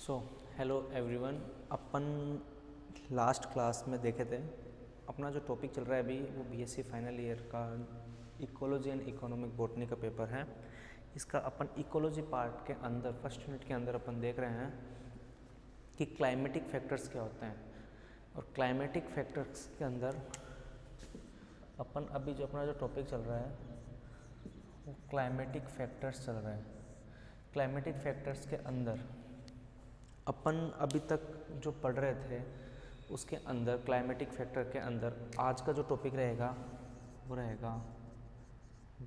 सो hello everyone. अपन last class में देखे थे अपना जो टॉपिक चल रहा है अभी वो बीएससी फाइनल ईयर का इकोलॉजी एंड इकोनॉमिक बॉटनी का पेपर है। इसका अपन इकोलॉजी पार्ट के अंदर फर्स्ट यूनिट के अंदर अपन देख रहे हैं कि क्लाइमेटिक फैक्टर्स क्या होते हैं। और क्लाइमेटिक फैक्टर्स के अंदर अपन अभी जो अपना जो टॉपिक चल रहा है वो क्लाइमेटिक फैक्टर्स चल रहा है। क्लाइमेटिक फैक्टर्स के अंदर अपन अभी तक जो पढ़ रहे थे उसके अंदर क्लाइमेटिक फैक्टर के अंदर आज का जो टॉपिक रहेगा वो रहेगा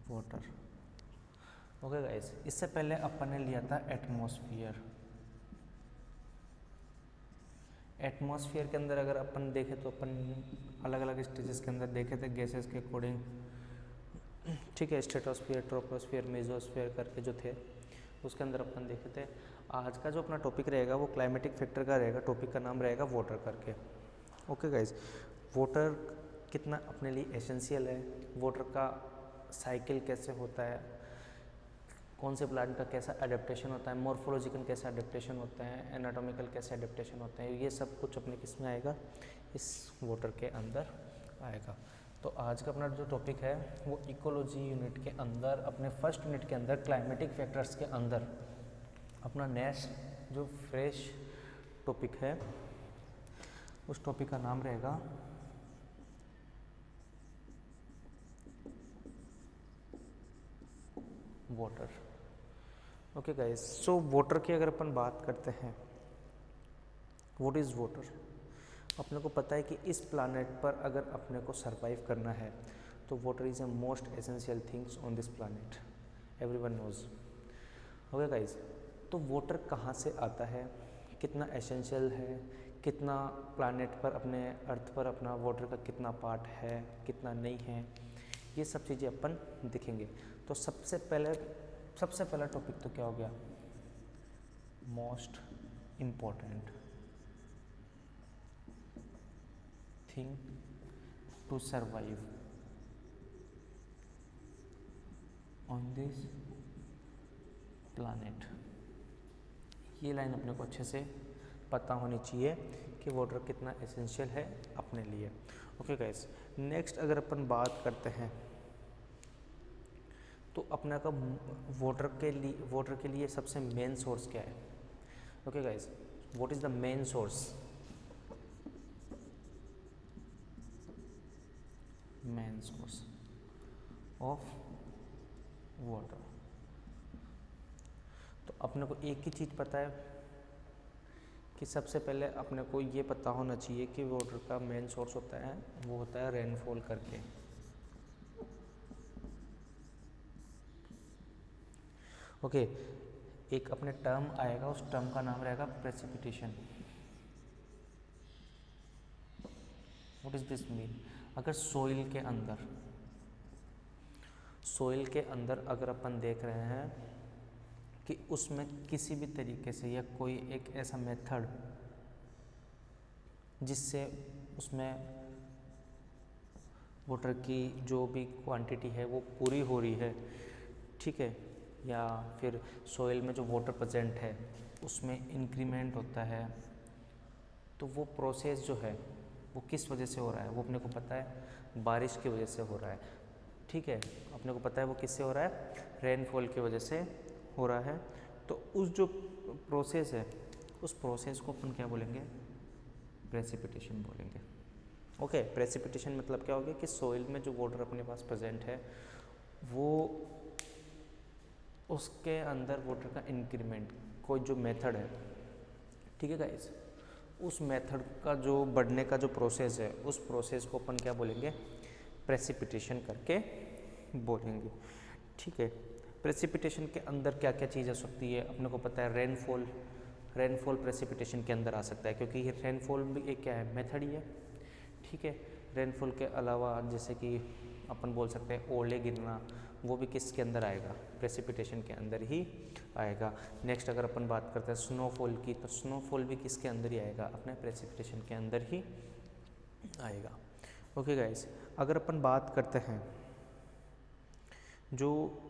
वाटर। ओके गाइस, इससे पहले अपन ने लिया था एटमॉस्फेयर। एटमॉस्फेयर के अंदर अगर अपन देखें तो अपन अलग अलग स्टेजेस के अंदर देखे थे गैसेस के अकॉर्डिंग, ठीक है। स्ट्रेटोस्फीयर, ट्रोपोस्फीयर, मेसोस्फीयर करके जो थे उसके अंदर अपन देखे थे। आज का जो अपना टॉपिक रहेगा वो क्लाइमेटिक फैक्टर का रहेगा। टॉपिक का नाम रहेगा वाटर करके। ओके गाइज, वाटर कितना अपने लिए एसेंशियल है, वाटर का साइकिल कैसे होता है, कौन से प्लांट का कैसा अडेप्टेशन होता है, मॉर्फोलॉजिकल कैसा अडेप्टेशन होता है, एनाटॉमिकल कैसे अडेप्टेशन होता है, ये सब कुछ अपने किस में आएगा, इस वाटर के अंदर आएगा। तो आज का अपना जो टॉपिक है वो इकोलॉजी यूनिट के अंदर अपने फर्स्ट यूनिट के अंदर क्लाइमेटिक फैक्टर्स के अंदर अपना नेक्स्ट जो फ्रेश टॉपिक है उस टॉपिक का नाम रहेगा water. Okay guys, so water की अगर अपन बात करते हैं, व्हाट इज़ वाटर। अपने को पता है कि इस प्लानट पर अगर अपने को सरवाइव करना है तो water is a most essential things on this planet, everyone knows. Okay guys, तो वाटर कहाँ से आता है, कितना एसेंशियल है, कितना प्लानट पर अपने अर्थ पर अपना वाटर का कितना पार्ट है, कितना नहीं है, ये सब चीज़ें अपन दिखेंगे। तो सबसे पहला टॉपिक तो क्या हो गया, most important thing to survive on this planet. ये लाइन अपने को अच्छे से पता होनी चाहिए कि वाटर कितना एसेंशियल है अपने लिए। ओके गाइस, नेक्स्ट अगर अपन बात करते हैं तो अपना का वाटर के लिए सबसे मेन सोर्स क्या है। Okay guys, what is the main source, main source of water. तो अपने को एक ही चीज़ पता है कि सबसे पहले अपने को ये पता होना चाहिए कि वाटर का मेन सोर्स होता है वो होता है रेनफॉल करके। ओके, एक अपने टर्म आएगा, उस टर्म का नाम रहेगा precipitation. What is this mean, अगर सोइल के अंदर अगर अपन देख रहे हैं कि उसमें किसी भी तरीके से या कोई एक ऐसा मेथड जिससे उसमें वाटर की जो भी क्वांटिटी है वो पूरी हो रही है, ठीक है, या फिर सोइल में जो वाटर प्रेजेंट है उसमें इंक्रीमेंट होता है, तो वो प्रोसेस जो है वो किस वजह से हो रहा है, वो अपने को पता है बारिश की वजह से हो रहा है, ठीक है। अपने को पता है वो किससे हो रहा है, रेनफॉल की वजह से हो रहा है। तो उस जो प्रोसेस है उस प्रोसेस को अपन क्या बोलेंगे, प्रेसिपिटेशन बोलेंगे। ओके, प्रेसिपिटेशन मतलब क्या हो गया कि सोइल में जो वाटर अपने पास प्रेजेंट है वो उसके अंदर वाटर का इंक्रीमेंट, कोई जो मेथड है, ठीक है गाइस, उस मेथड का जो बढ़ने का जो प्रोसेस है उस प्रोसेस को अपन क्या बोलेंगे, प्रेसिपिटेशन करके बोलेंगे, ठीक है। प्रेसिपिटेशन के अंदर क्या क्या चीज़ आ सकती है, अपने को पता है रेनफॉल प्रेसिपिटेशन के अंदर आ सकता है, क्योंकि ये रेनफॉल भी एक क्या है, मेथड ही है, ठीक है। रेनफॉल के अलावा जैसे कि अपन बोल सकते हैं ओले गिरना, वो भी किसके अंदर आएगा, प्रेसिपिटेशन के अंदर ही आएगा। नेक्स्ट अगर अपन बात करते हैं स्नोफॉल की, तो स्नोफॉल भी किसके अंदर ही आएगा, अपने प्रेसिपिटेशन के अंदर ही आएगा। ओके गाइस, अगर अपन बात करते हैं जो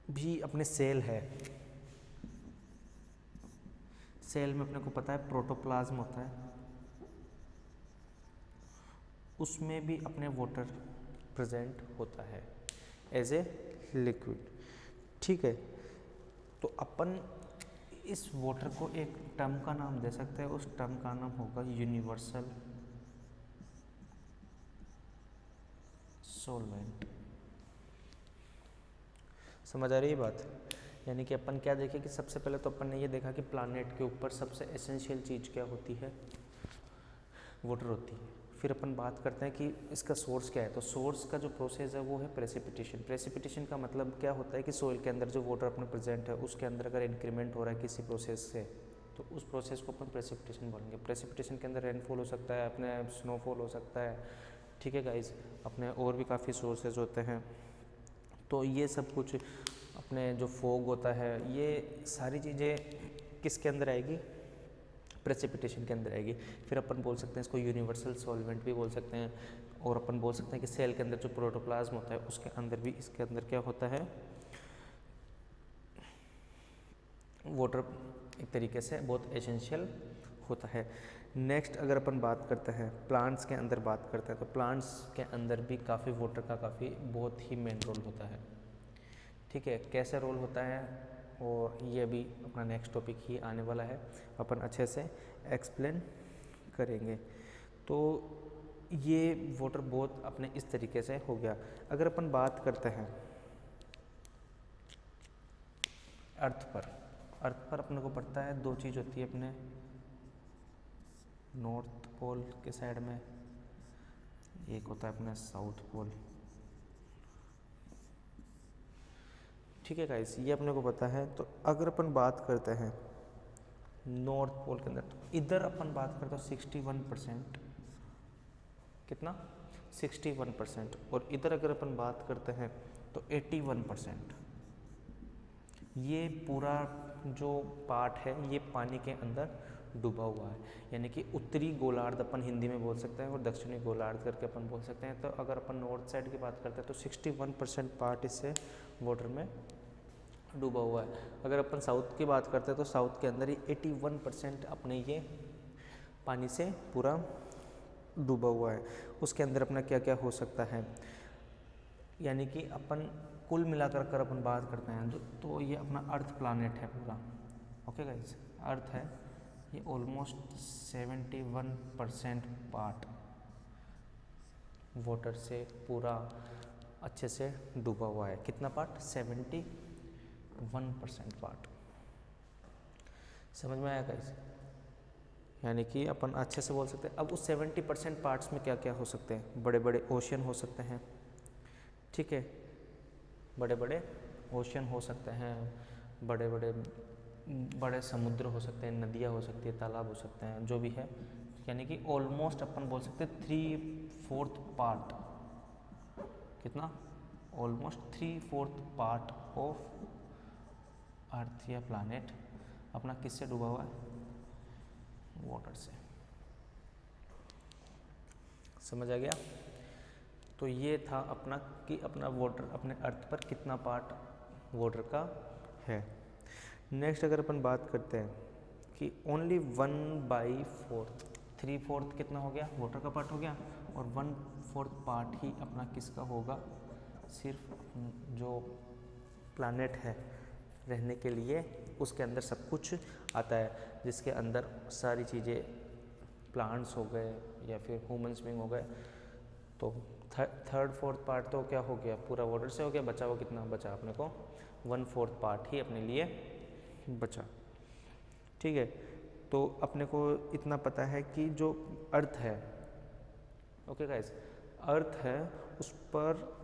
भी अपने सेल है, सेल में अपने को पता है प्रोटोप्लाज्म होता है, उसमें भी अपने वाटर प्रेजेंट होता है एज ए लिक्विड। ठीक है, तो अपन इस वाटर को एक टर्म का नाम दे सकते हैं, उस टर्म का नाम होगा यूनिवर्सल सॉल्वेंट। समझ आ रही है बात? यानी कि अपन क्या देखें कि सबसे पहले तो अपन ने ये देखा कि प्लैनेट के ऊपर सबसे एसेंशियल चीज़ क्या होती है, वाटर होती है। फिर अपन बात करते हैं कि इसका सोर्स क्या है, तो सोर्स का जो प्रोसेस है वो है प्रेसिपिटेशन। प्रेसिपिटेशन का मतलब क्या होता है कि सोइल के अंदर जो वाटर अपने प्रेजेंट है उसके अंदर अगर इंक्रीमेंट हो रहा है किसी प्रोसेस से, तो उस प्रोसेस को अपन प्रेसिपिटेशन बोलेंगे। प्रेसिपिटेशन के अंदर रेनफॉल हो सकता है, अपने स्नोफॉल हो सकता है, ठीक है गाइज, अपने और भी काफ़ी सोर्सेज होते हैं। तो ये सब कुछ अपने जो फॉग होता है, ये सारी चीज़ें किसके अंदर आएगी, प्रेसिपिटेशन के अंदर आएगी। फिर अपन बोल सकते हैं इसको यूनिवर्सल सॉल्वेंट भी बोल सकते हैं, और अपन बोल सकते हैं कि सेल के अंदर जो प्रोटोप्लाज्म होता है उसके अंदर भी, इसके अंदर क्या होता है, वाटर एक तरीके से बहुत एसेंशियल होता है। नेक्स्ट अगर अपन बात करते हैं प्लांट्स के अंदर बात करते हैं, तो प्लांट्स के अंदर भी काफ़ी वाटर का काफ़ी बहुत ही मेन रोल होता है। ठीक है, कैसे रोल होता है, और ये भी अपना नेक्स्ट टॉपिक ही आने वाला है, अपन अच्छे से एक्सप्लेन करेंगे। तो ये वाटर बहुत अपने इस तरीके से हो गया। अगर अपन बात करते हैं अर्थ पर अपने को पड़ता है दो चीज़ होती है अपने नॉर्थ पोल के साइड में, एक होता है अपना साउथ पोल। ठीक है गाइस, ये अपने को पता है। तो अगर अपन बात करते हैं नॉर्थ पोल के अंदर, तो इधर अपन बात करते हैं 61%, कितना 61%, और इधर अगर अपन बात करते हैं तो 81%। ये पूरा जो पार्ट है ये पानी के अंदर डूबा हुआ है, यानी कि उत्तरी गोलार्ध अपन हिंदी में बोल सकते हैं और दक्षिणी गोलार्ध करके अपन बोल सकते हैं। तो अगर अपन नॉर्थ साइड की बात करते हैं तो 61% पार्ट इससे वाटर में डूबा हुआ है। अगर अपन साउथ की बात करते हैं तो साउथ के अंदर ही 81% अपने ये पानी से पूरा डूबा हुआ है। उसके अंदर अपना क्या क्या हो सकता है, यानी कि अपन कुल मिलाकर कर अपन बात करते हैं तो ये अपना अर्थ प्लानेट है पूरा। ओके गाइज, अर्थ है ये ऑलमोस्ट 71% पार्ट वाटर से पूरा अच्छे से डूबा हुआ है। कितना पार्ट, 71% पार्ट। समझ में आया गाइज? यानी कि अपन अच्छे से बोल सकते हैं। अब उस 70% पार्ट्स में क्या क्या हो सकते हैं, बड़े बड़े ओशियन हो सकते हैं। ठीक है, बड़े बड़े ओशियन हो सकते हैं, बड़े समुद्र हो सकते हैं, नदियाँ हो सकती है, तालाब हो सकते हैं, जो भी है। यानी कि ऑलमोस्ट अपन बोल सकते हैं 3/4 पार्ट, कितना, ऑलमोस्ट 3/4 पार्ट ऑफ अर्थ या प्लानेट अपना किससे डूबा हुआ है, वाटर से। समझ आ गया? तो ये था अपना कि अपना वाटर अपने अर्थ पर कितना पार्ट वाटर का है। नेक्स्ट अगर अपन बात करते हैं कि ओनली 1/4, 3/4 कितना हो गया, वाटर का पार्ट हो गया, और 1/4 पार्ट ही अपना किसका होगा, सिर्फ जो प्लानेट है रहने के लिए उसके अंदर सब कुछ आता है, जिसके अंदर सारी चीज़ें, प्लांट्स हो गए या फिर ह्यूमन्स बीइंग हो गए। तो 3/4 पार्ट तो क्या हो गया, पूरा वाटर से हो गया, बचा हुआ कितना बचा अपने को, 1/4 पार्ट ही अपने लिए बचा। ठीक है, तो अपने को इतना पता है कि जो अर्थ है, ओके गाइस, अर्थ है उस पर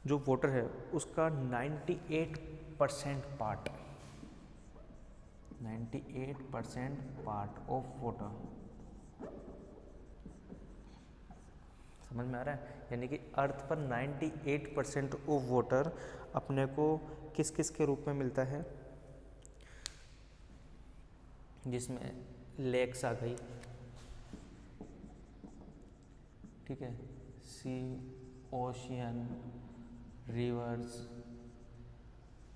जो वाटर है उसका 98% पार्ट, 98% पार्ट ऑफ वाटर। समझ में आ रहा है? यानी कि अर्थ पर 98% ऑफ वाटर अपने को किस किस के रूप में मिलता है, जिसमें लेक्स आ गई, ठीक है, सी, ओशियन, रिवर्स,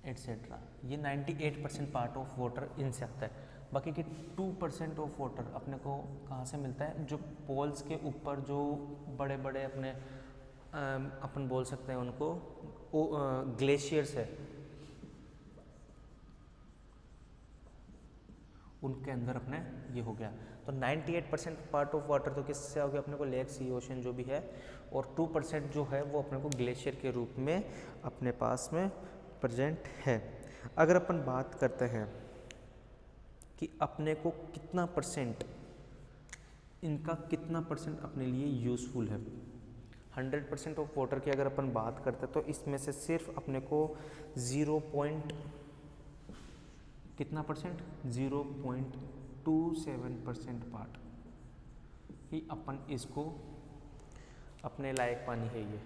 एट्सेट्रा। ये 98% पार्ट ऑफ वाटर इनसे आता है। बाकी के 2% ऑफ वाटर अपने को कहाँ से मिलता है, जो पोल्स के ऊपर जो बड़े बड़े अपने अपन बोल सकते हैं उनको ग्लेशियर्स है, उनके अंदर अपने ये हो गया। तो 98% पार्ट ऑफ वाटर तो किससे हो गया अपने को, लेक सी ओशन जो भी है, और 2% जो है वो अपने को ग्लेशियर के रूप में अपने पास में प्रेजेंट है। अगर अपन बात करते हैं कि अपने को कितना परसेंट, इनका कितना परसेंट अपने लिए यूज़फुल है, 100% ऑफ वाटर की अगर अपन बात करते हैं तो इसमें से सिर्फ अपने को 0. कितना परसेंट, 0.27% पार्ट ही अपन इसको अपने लायक पानी है ये।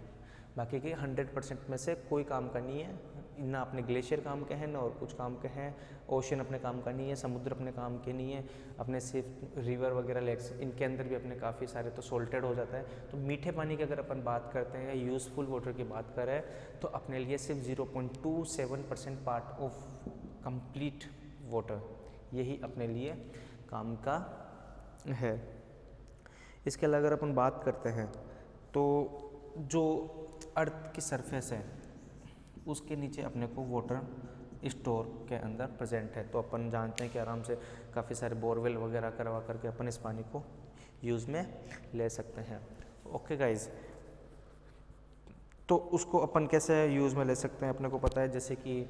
बाकी के 100% में से कोई काम का नहीं है, ना अपने ग्लेशियर काम के हैं ना और कुछ काम के हैं, ओशन अपने काम का नहीं है, समुद्र अपने काम के नहीं है, अपने सिर्फ रिवर वगैरह लेक्स इनके अंदर भी अपने काफ़ी सारे तो सोल्टेड हो जाता है। तो मीठे पानी की अगर अपन बात करते हैं या यूज़फुल वाटर की बात करें तो अपने लिए सिर्फ 0.27% पार्ट ऑफ कंप्लीट वाटर यही अपने लिए काम का है। इसके अलावा अगर अपन बात करते हैं तो जो अर्थ की सरफेस है उसके नीचे अपने को वाटर स्टोर के अंदर प्रेजेंट है। तो अपन जानते हैं कि आराम से काफ़ी सारे बोरवेल वगैरह करवा करके अपन इस पानी को यूज़ में ले सकते हैं। ओके गाइज, तो उसको अपन कैसे यूज़ में ले सकते हैं अपने को पता है, जैसे कि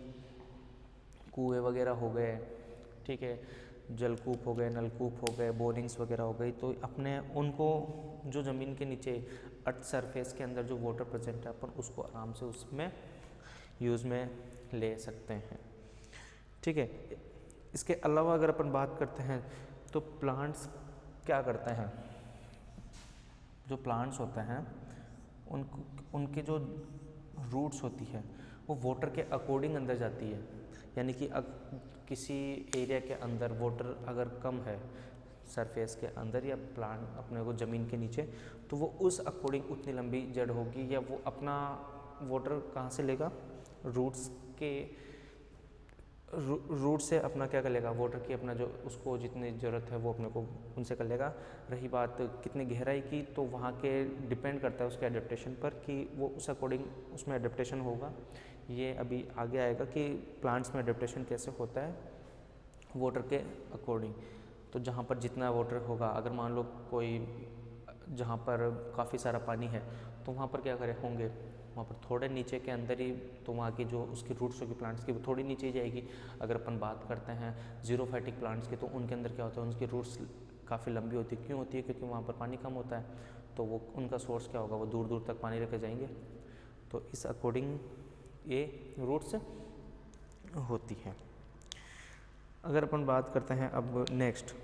कुएँ वगैरह हो गए, ठीक है, जलकूप हो गए, नलकूप हो गए, बोरिंग्स वगैरह हो गई, तो अपने उनको जो ज़मीन के नीचे अर्थ सरफेस के अंदर जो वाटर प्रेजेंट है अपन उसको आराम से उसमें यूज़ में ले सकते हैं। ठीक है, इसके अलावा अगर अपन बात करते हैं तो प्लांट्स क्या करते हैं, जो प्लांट्स होते हैं उनके जो रूट्स होती है वो वाटर के अकॉर्डिंग अंदर जाती है। यानी कि किसी एरिया के अंदर वाटर अगर कम है सरफेस के अंदर या प्लांट अपने को ज़मीन के नीचे, तो वो उस अकॉर्डिंग उतनी लंबी जड़ होगी या वो अपना वाटर कहाँ से लेगा, रूट्स के रूट से अपना क्या कर लेगा, वाटर की अपना जो उसको जितनी ज़रूरत है वो अपने को उनसे कर लेगा। रही बात कितनी गहराई की, तो वहाँ के डिपेंड करता है उसके एडेप्टेशन पर कि वो उस अकॉर्डिंग उसमें एडेप्टेशन होगा। ये अभी आगे आएगा कि प्लांट्स में एडेप्टेशन कैसे होता है वाटर के अकॉर्डिंग। तो जहाँ पर जितना वाटर होगा, अगर मान लो कोई जहाँ पर काफ़ी सारा पानी है तो वहाँ पर क्या करे होंगे, वहाँ पर थोड़े नीचे के अंदर ही, तो वहाँ की जो उसकी रूट्स होगी प्लांट्स की वो थोड़ी नीचे ही जाएगी। अगर अपन बात करते हैं जीरोफाइटिक प्लांट्स की, तो उनके अंदर क्या होता है, उनकी रूट्स काफ़ी लंबी होती है। क्यों होती है? क्योंकि वहाँ पर पानी कम होता है, तो वो उनका सोर्स क्या होगा, वो दूर दूर तक पानी लेके जाएंगे। तो इस अकॉर्डिंग ये रूट्स होती हैं। अगर अपन बात करते हैं अब नेक्स्ट,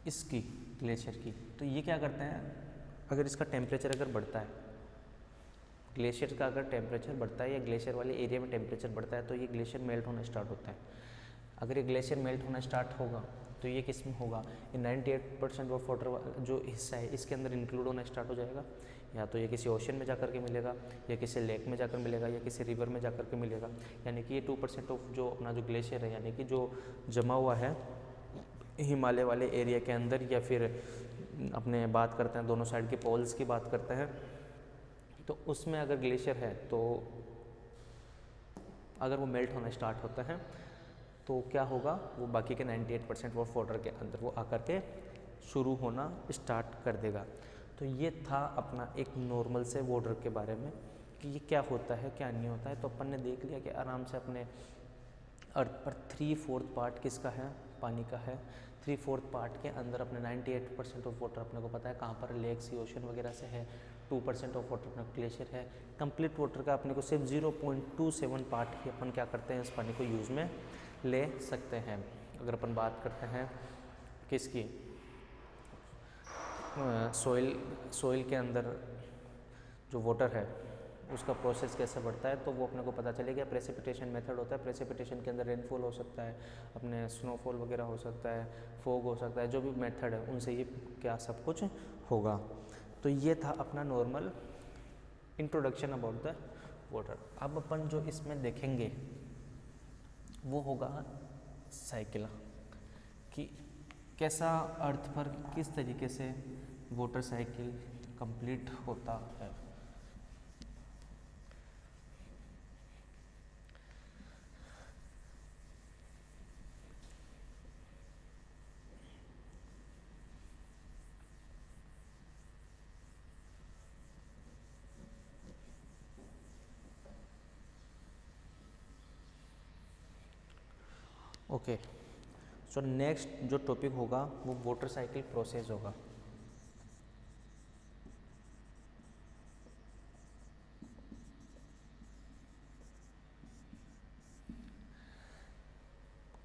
इसकी ग्लेशियर की, तो ये क्या करते हैं, अगर इसका टेम्परेचर अगर बढ़ता है, ग्लेशियर का अगर टेम्परेचर बढ़ता है या ग्लेशियर वाले एरिया में टेम्परेचर बढ़ता है तो ये ग्लेशियर मेल्ट होना स्टार्ट होता है। अगर ये ग्लेशियर मेल्ट होना स्टार्ट होगा तो ये किस में होगा, ये 98% ऑफ वाटर जो हिस्सा है इसके अंदर इंक्लूड होना स्टार्ट हो जाएगा। या तो ये किसी ओशन में जाकर के मिलेगा, या किसी लेक में जाकर मिलेगा, या किसी रिवर में जाकर के मिलेगा। यानी कि ये 2% ऑफ जो अपना जो ग्लेशियर है, यानी कि जो जमा हुआ है हिमालय वाले एरिया के अंदर, या फिर अपने बात करते हैं दोनों साइड के पोल्स की बात करते हैं, तो उसमें अगर ग्लेशियर है तो अगर वो मेल्ट होना स्टार्ट होता है तो क्या होगा, वो बाकी के 98% ऑफ वाटर के अंदर वो आकर के शुरू होना स्टार्ट कर देगा। तो ये था अपना एक नॉर्मल से वाटर के बारे में कि ये क्या होता है क्या नहीं होता है। तो अपन ने देख लिया कि आराम से अपने अर्थ पर 3/4 पार्ट किसका है, पानी का है। 3/4 पार्ट के अंदर अपने 98% ऑफ वाटर अपने को पता है कहाँ पर, लेक सी ओशन वगैरह से है। 2% ऑफ वाटर अपना ग्लेशियर है। कंप्लीट वाटर का अपने को सिर्फ 0.27 पार्ट ही अपन क्या करते हैं, इस पानी को यूज़ में ले सकते हैं। अगर अपन बात करते हैं किसकी, सोइल के अंदर जो वाटर है उसका प्रोसेस कैसे बढ़ता है, तो वो अपने को पता चलेगा। प्रेसिपिटेशन मेथड होता है, प्रेसिपिटेशन के अंदर रेनफॉल हो सकता है, अपने स्नोफॉल वगैरह हो सकता है, फॉग हो सकता है, जो भी मेथड है उनसे ये क्या सब कुछ होगा। तो ये था अपना normal introduction about the water. अब अपन जो इसमें देखेंगे वो होगा साइकिल, कि कैसा अर्थ पर किस तरीके से वाटर साइकिल कंप्लीट होता है। ओके, सो नेक्स्ट जो टॉपिक होगा वो वाटर साइकिल प्रोसेस होगा।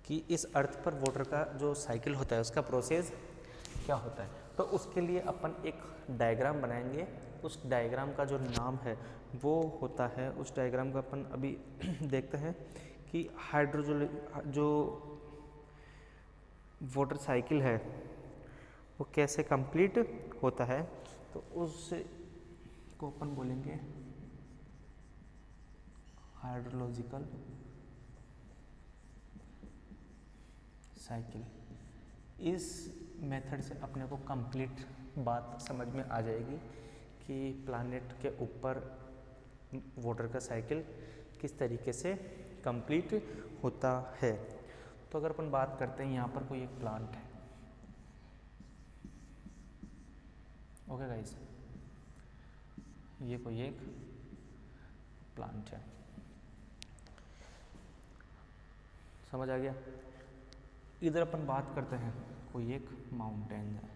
कि इस अर्थ पर वाटर का जो साइकिल होता है उसका प्रोसेस क्या होता है। तो उसके लिए अपन एक डायग्राम बनाएंगे। उस डायग्राम का जो नाम है वो होता है, उस डायग्राम का अपन अभी देखते हैं कि हाइड्रोजल जो वाटर साइकिल है वो कैसे कंप्लीट होता है। तो उस को अपन बोलेंगे हाइड्रोलॉजिकल साइकिल। इस मेथड से अपने को कंप्लीट बात समझ में आ जाएगी कि प्लैनेट के ऊपर वाटर का साइकिल किस तरीके से कंप्लीट होता है। तो अगर अपन बात करते हैं यहाँ पर कोई एक प्लांट है, ओके गाइस, ये कोई एक प्लांट है, समझ आ गया। इधर अपन बात करते हैं कोई एक माउंटेन है,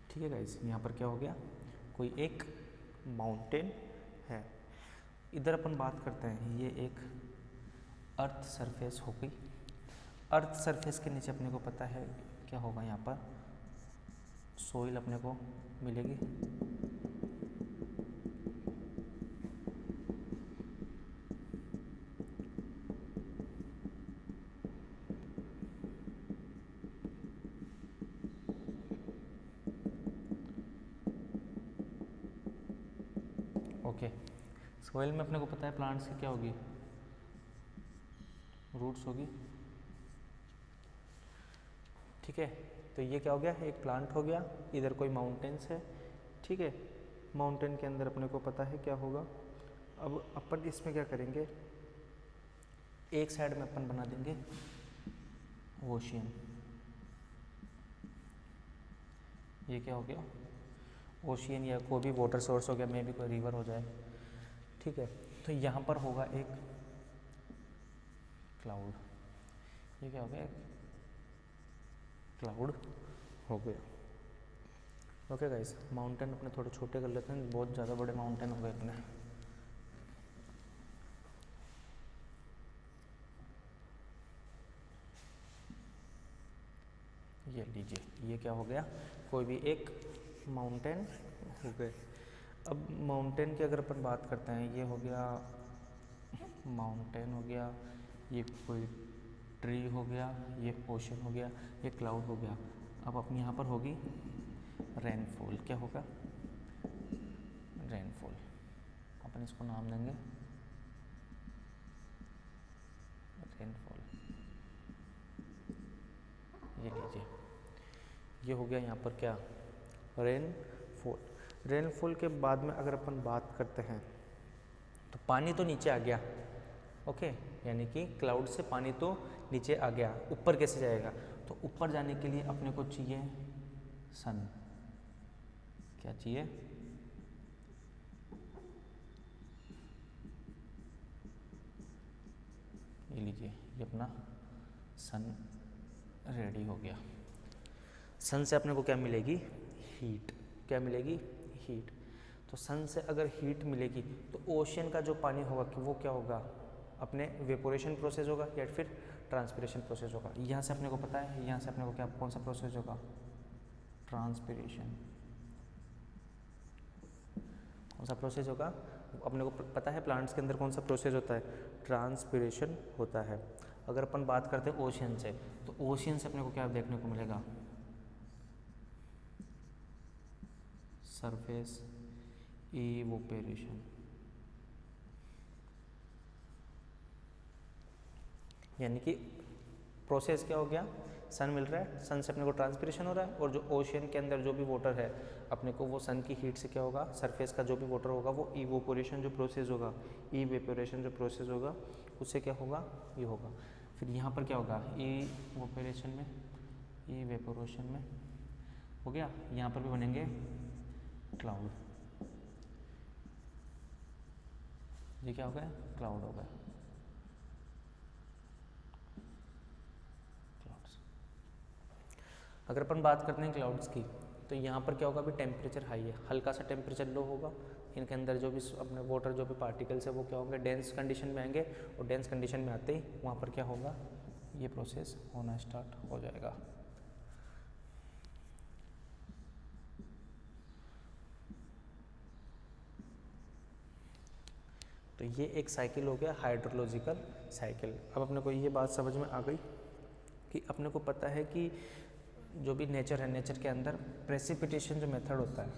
ठीक है गाइस। यहाँ पर क्या हो गया, कोई एक माउंटेन है। इधर अपन बात करते हैं ये एक अर्थ सरफेस हो गई। अर्थ सरफेस के नीचे अपने को पता है क्या होगा, यहाँ पर सोइल अपने को मिलेगी। ओके, सोइल में अपने को पता है प्लांट्स की क्या होगी, रूट्स होगी, ठीक है। तो ये क्या हो गया, एक प्लांट हो गया। इधर कोई माउंटेन्स है, ठीक है। माउंटेन के अंदर अपने को पता है क्या होगा। अब अपन इसमें क्या करेंगे, एक साइड में अपन बना देंगे ओशियन। ये क्या हो गया, ओशियन, या कोई भी वाटर सोर्स हो गया, मे भी कोई रिवर हो जाए, ठीक है। तो यहाँ पर होगा एक क्लाउड। ये क्या हो गया, क्लाउड हो गया। ओके गाइस, माउंटेन अपने थोड़े छोटे कर लेते हैं, बहुत ज़्यादा बड़े माउंटेन हो गए अपने। ये लीजिए, ये क्या हो गया, कोई भी एक माउंटेन हो गए। अब माउंटेन की अगर अपन बात करते हैं, ये हो गया माउंटेन हो गया, ये कोई ट्री हो गया, ये ओशन हो गया, ये क्लाउड हो गया। अब अपनी यहाँ पर होगी रेनफॉल। क्या होगा, रेनफॉल। अपन इसको नाम देंगे रेनफॉल। ये लीजिए, ये हो गया यहाँ पर क्या, रेनफॉल। रेनफॉल के बाद में अगर अपन बात करते हैं तो पानी तो नीचे आ गया, ओके, यानी कि क्लाउड से पानी तो नीचे आ गया। ऊपर कैसे जाएगा, तो ऊपर जाने के लिए अपने को चाहिए सन। क्या चाहिए, ये लीजिए, ये अपना सन रेडी हो गया। सन से अपने को क्या मिलेगी, हीट। क्या मिलेगी, हीट। तो सन से अगर हीट मिलेगी तो ओशन का जो पानी होगा कि वो क्या होगा, अपने वेपोरेशन प्रोसेस होगा या फिर ट्रांसपिरेशन प्रोसेस होगा। यहाँ से अपने को पता है, यहाँ से अपने को क्या, कौन सा प्रोसेस होगा, ट्रांसपिरेशन। कौन सा प्रोसेस होगा, अपने को पता है प्लांट्स के अंदर कौन सा प्रोसेस होता है, ट्रांसपिरेशन होता है। अगर अपन बात करते हैं ओशियन से, तो ओशियन से अपने को क्या देखने को मिलेगा, सरफेस इवोपेरेशन, यानी कि प्रोसेस क्या हो गया, सन मिल रहा है, सन से अपने को ट्रांसपिरेशन हो रहा है, और जो ओशियन के अंदर जो भी वाटर है अपने को वो सन की हीट से क्या होगा, सरफेस का जो भी वाटर होगा वो इवोपोरेशन जो प्रोसेस होगा, इवेपोरेशन जो प्रोसेस होगा उससे क्या होगा, ये होगा। फिर यहाँ पर क्या होगा, इवोपोरेशन में, इवेपोरेशन में हो गया, यहाँ पर भी बनेंगे क्लाउड, ये क्या हो गया, क्लाउड हो गया, क्लाउड्स। अगर अपन बात करते हैं क्लाउड्स की, तो यहाँ पर क्या होगा, अभी टेम्परेचर हाई है, हल्का सा टेम्परेचर लो होगा, इनके अंदर जो भी अपने वाटर जो भी पार्टिकल्स है वो क्या होंगे, डेंस कंडीशन में आएंगे, और डेंस कंडीशन में आते ही वहाँ पर क्या होगा, ये प्रोसेस होना स्टार्ट हो जाएगा। तो ये एक साइकिल हो गया, हाइड्रोलॉजिकल साइकिल। अब अपने को ये बात समझ में आ गई कि अपने को पता है कि जो भी नेचर है, नेचर के अंदर प्रेसिपिटेशन जो मेथड होता है,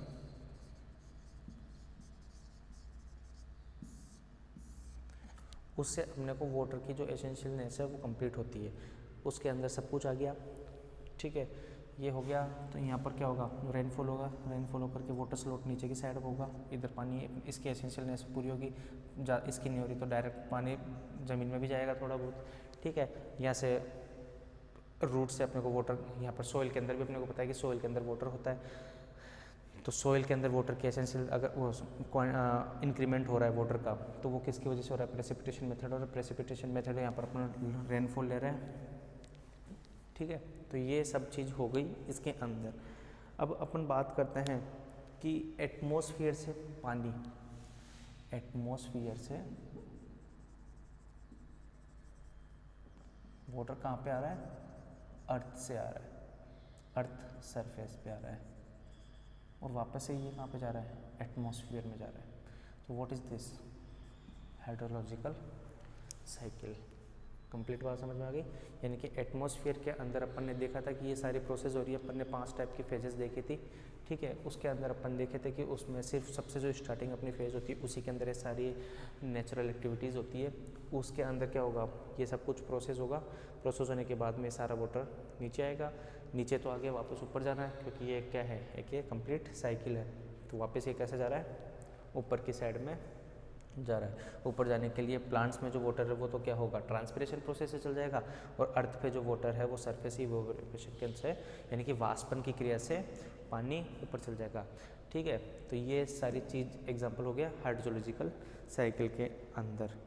उससे अपने को वाटर की जो एसेंशियलनेस है वो कंप्लीट होती है, उसके अंदर सब कुछ आ गया, ठीक है, ये हो गया। तो यहाँ पर क्या होगा, रेनफॉल होगा, रेनफॉल होकर के वाटर स्लोट नीचे की साइड होगा, इधर पानी, इसकी एसेंशियलनेस पूरी होगी, इसकी नहीं हो रही तो डायरेक्ट पानी ज़मीन में भी जाएगा थोड़ा बहुत, ठीक है। यहाँ से रूट से अपने को वाटर, यहाँ पर सॉइल के अंदर भी अपने को पता है कि सॉइल के अंदर वाटर होता है, तो सॉइल के अंदर वाटर की एसेंशियल अगर वो इंक्रीमेंट हो रहा है वाटर का, तो वो किसकी वजह से हो रहा है, प्रेसिपिटेशन मेथड, और प्रेसिपिटेशन मेथड यहाँ पर अपना रेनफॉल ले रहा है, ठीक है। तो ये सब चीज़ हो गई इसके अंदर। अब अपन बात करते हैं कि एटमॉस्फेयर से पानी, एटमॉस्फेयर से वाटर कहाँ पे आ रहा है, अर्थ से आ रहा है, अर्थ सरफेस पे आ रहा है, और वापस से ये कहाँ पे जा रहा है, एटमॉस्फेयर में जा रहा है। तो what is this, hydrological cycle. Complete बात समझ में आ गई। यानी कि एटमॉस्फेयर के अंदर अपन ने देखा था कि ये सारी प्रोसेस हो रही है, अपन ने 5 टाइप की फेजेस देखी थी, ठीक है। उसके अंदर अपन देखे थे कि उसमें सिर्फ सबसे जो स्टार्टिंग अपनी फेज़ होती है उसी के अंदर ये सारी नेचुरल एक्टिविटीज़ होती है, उसके अंदर क्या होगा, ये सब कुछ प्रोसेस होगा, प्रोसेस होने के बाद में सारा वाटर नीचे आएगा, नीचे तो आगे वापस ऊपर जाना है, क्योंकि ये क्या है, एक ये कंप्लीट साइकिल है। तो वापस ये कैसे जा रहा है, ऊपर की साइड में जा रहा है। ऊपर जाने के लिए प्लांट्स में जो वाटर है वो तो क्या होगा, ट्रांसपिरेशन प्रोसेस से चल जाएगा, और अर्थ पे जो वाटर है वो सरफेस इवेपोरेशन से, यानी कि वाष्पन की क्रिया से पानी ऊपर चल जाएगा, ठीक है। तो ये सारी चीज़ एग्जांपल हो गया हाइड्रोलॉजिकल साइकिल के अंदर।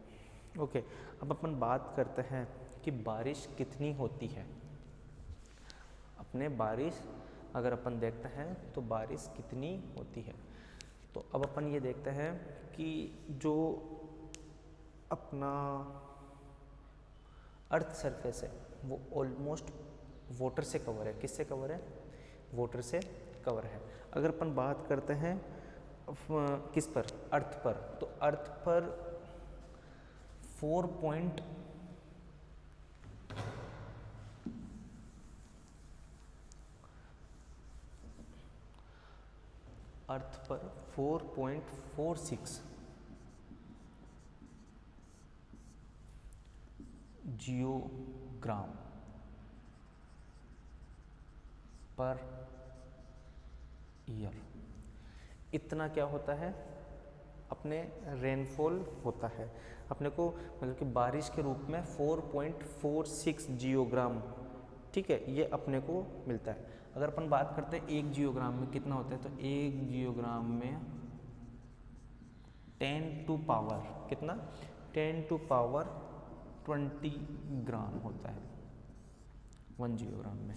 ओके, अब अपन बात करते हैं कि बारिश कितनी होती है। अपने बारिश अगर अपन देखते हैं तो बारिश कितनी होती है, तो अब अपन ये देखते हैं कि जो अपना अर्थ सरफेस है वो ऑलमोस्ट वाटर से कवर है। किससे कवर है, वाटर से कवर है। अगर अपन बात करते हैं किस पर, अर्थ पर, तो अर्थ पर 4 अर्थ पर 4.46 जियोग्राम पर ईयर, इतना क्या होता है, अपने रेनफॉल होता है अपने को, मतलब कि बारिश के रूप में 4.46 जियोग्राम, ठीक है, ये अपने को मिलता है। अगर अपन बात करते हैं 1 जियोग्राम में कितना होता है, तो 1 जियोग्राम में 10 टू पावर कितना, 10 टू पावर 20 ग्राम होता है 1 जियोग्राम में।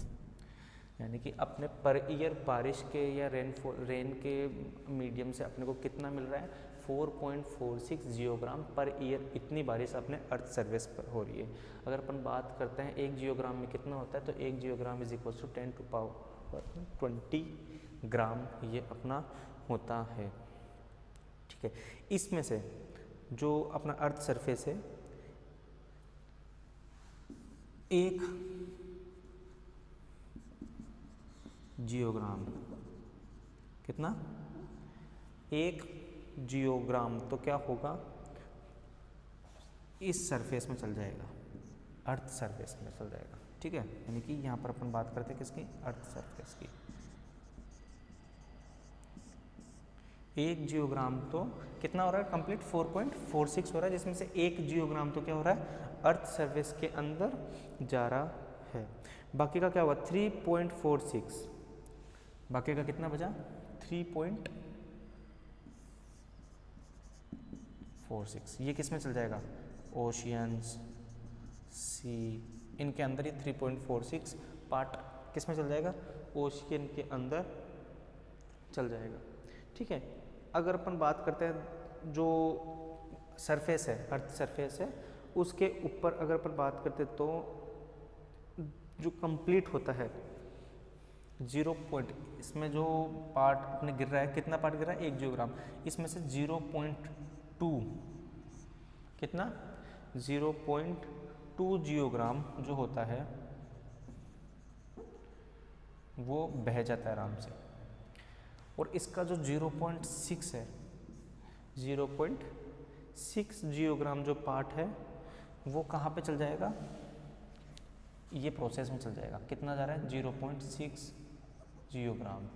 यानी कि अपने पर ईयर बारिश के या रेन के मीडियम से अपने को कितना मिल रहा है, 4.46 जियोग्राम पर ईयर, इतनी बारिश अपने अर्थ सर्फेस पर हो रही है। अगर अपन बात करते हैं 1 जियोग्राम में कितना होता है, तो 1 जियोग्राम is equal to 10 to power 20 gram ये अपना होता है, ठीक है। इसमें से जो अपना अर्थ सरफेस है, 1 जियोग्राम कितना, 1 जियोग्राम तो क्या होगा, इस सरफेस में चल जाएगा, अर्थ सरफेस में चल जाएगा, ठीक है। यानी कि यहाँ पर अपन बात करते हैं किसकी, अर्थ सरफेस की। 1 जियोग्राम तो कितना हो रहा है, कंप्लीट 4.46 हो रहा है, जिसमें से 1 जियोग्राम तो क्या हो रहा है, अर्थ सरफेस के अंदर जा रहा है। बाकी का क्या हुआ, 3.46, बाकी का कितना बचा, 3.46, ये किस में चल जाएगा, ओशियंस, सी, इनके अंदर ये 3.46 पार्ट किस में चल जाएगा, ओशियन के अंदर चल जाएगा, ठीक है। अगर अपन बात करते हैं जो सरफेस है, अर्थ सरफेस है, उसके ऊपर अगर अपन बात करते तो जो कंप्लीट होता है 0 पॉइंट, इसमें जो पार्ट अपने गिर रहा है, कितना पार्ट गिर रहा है, 1 जियोग्राम, इसमें से 0.2 कितना, 0.2 जियोग्राम जो होता है वो बह जाता है आराम से। और इसका जो 0.6 है, 0.6 जियोग्राम जो पार्ट है वो कहाँ पे चल जाएगा, ये प्रोसेस में चल जाएगा, कितना जा रहा है, 0.6 जियोग्राम